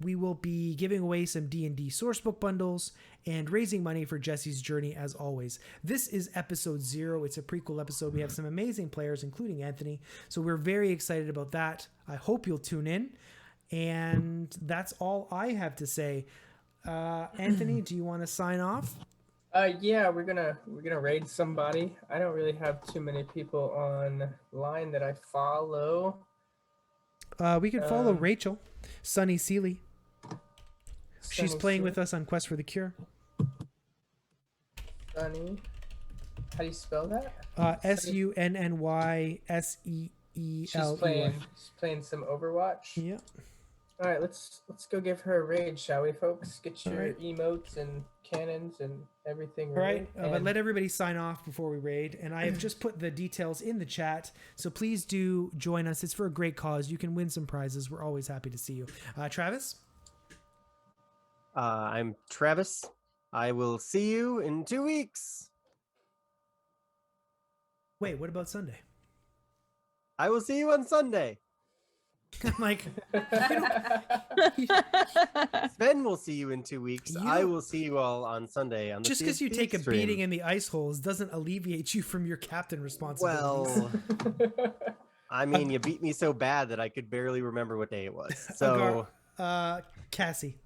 We will be giving away some D&D sourcebook bundles and raising money for Jesse's journey as always. This is episode 0. It's a prequel episode. We have some amazing players, including Anthony. So we're very excited about that. I hope you'll tune in. And that's all I have to say. Anthony, do you want to sign off? Yeah, we're gonna raid somebody. I don't really have too many people online that I follow. We can follow Rachel, Sunny Seeley. She's Sunny playing Sue. with us on Quest for the Cure. Sunny. How do you spell that? SUNNYSEELE. She's playing some Overwatch. Yeah. All right, let's go give her a raid, shall we, folks? Get your right. emotes and cannons and everything. All right, ready. but let everybody sign off before we raid. And I have just put the details in the chat, so please do join us. It's for a great cause. You can win some prizes. We're always happy to see you. Travis? I'm Travis. I will see you in 2 weeks. Wait, what about Sunday? I will see you on Sunday. I'm like, Sven will see you in 2 weeks. You I don't- will see you all on Sunday. On the just because you CSP take a stream. beating in the Iceholes doesn't alleviate you from your captain responsibilities. Well, I mean, you beat me so bad that I could barely remember what day it was. So, Cassie.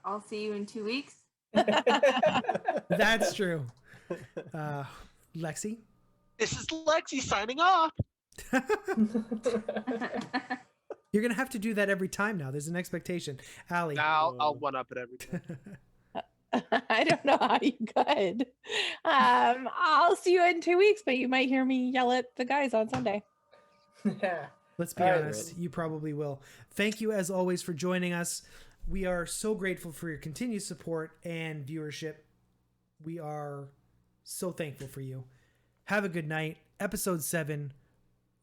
I'll see you in 2 weeks. That's true. Lexi? This is Lexi signing off. You're going to have to do that every time now. There's an expectation. Allie. Now I'll one up it every time. I don't know how you could. I'll see you in 2 weeks, but you might hear me yell at the guys on Sunday. Let's be honest, you probably will. Thank you as always for joining us. We are so grateful for your continued support and viewership. We are so thankful for you. Have a good night. Episode 7,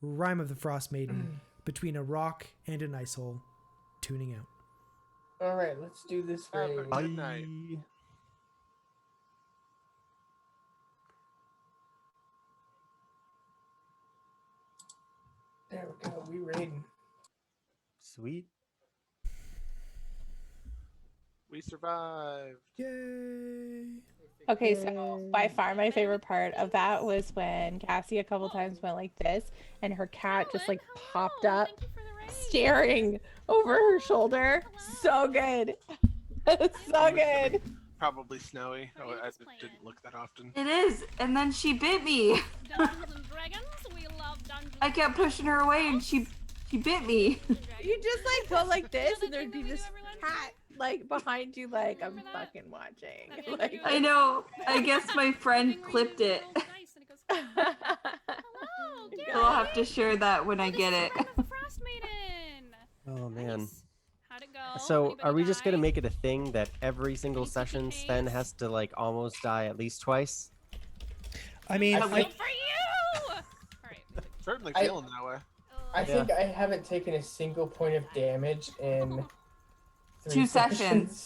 Rime of the Frostmaiden, Between a Rock and an Icehole. Tuning out. All right, let's do this raid. Good night. There we go. We raiding. Sweet. We survived. Yay. Okay, so by far my favorite part of that was when Cassie a couple times went like this, and her cat just like popped up, staring over her shoulder. So good. So good. Probably snowy. Oh, I didn't look that often. It is, and then she bit me. I kept pushing her away, and she bit me. You just like go like this, and there'd be this cat like behind you, like I'm fucking watching. Like, I know. I guess my friend clipped it. So I'll have to share that when I get it. Oh man. How'd it go? So are we just gonna make it a thing that every single session Sven has to like almost die at least twice? I mean, Good for you! Alright. Certainly feeling that way. I think I haven't taken a single point of damage in 2 sessions.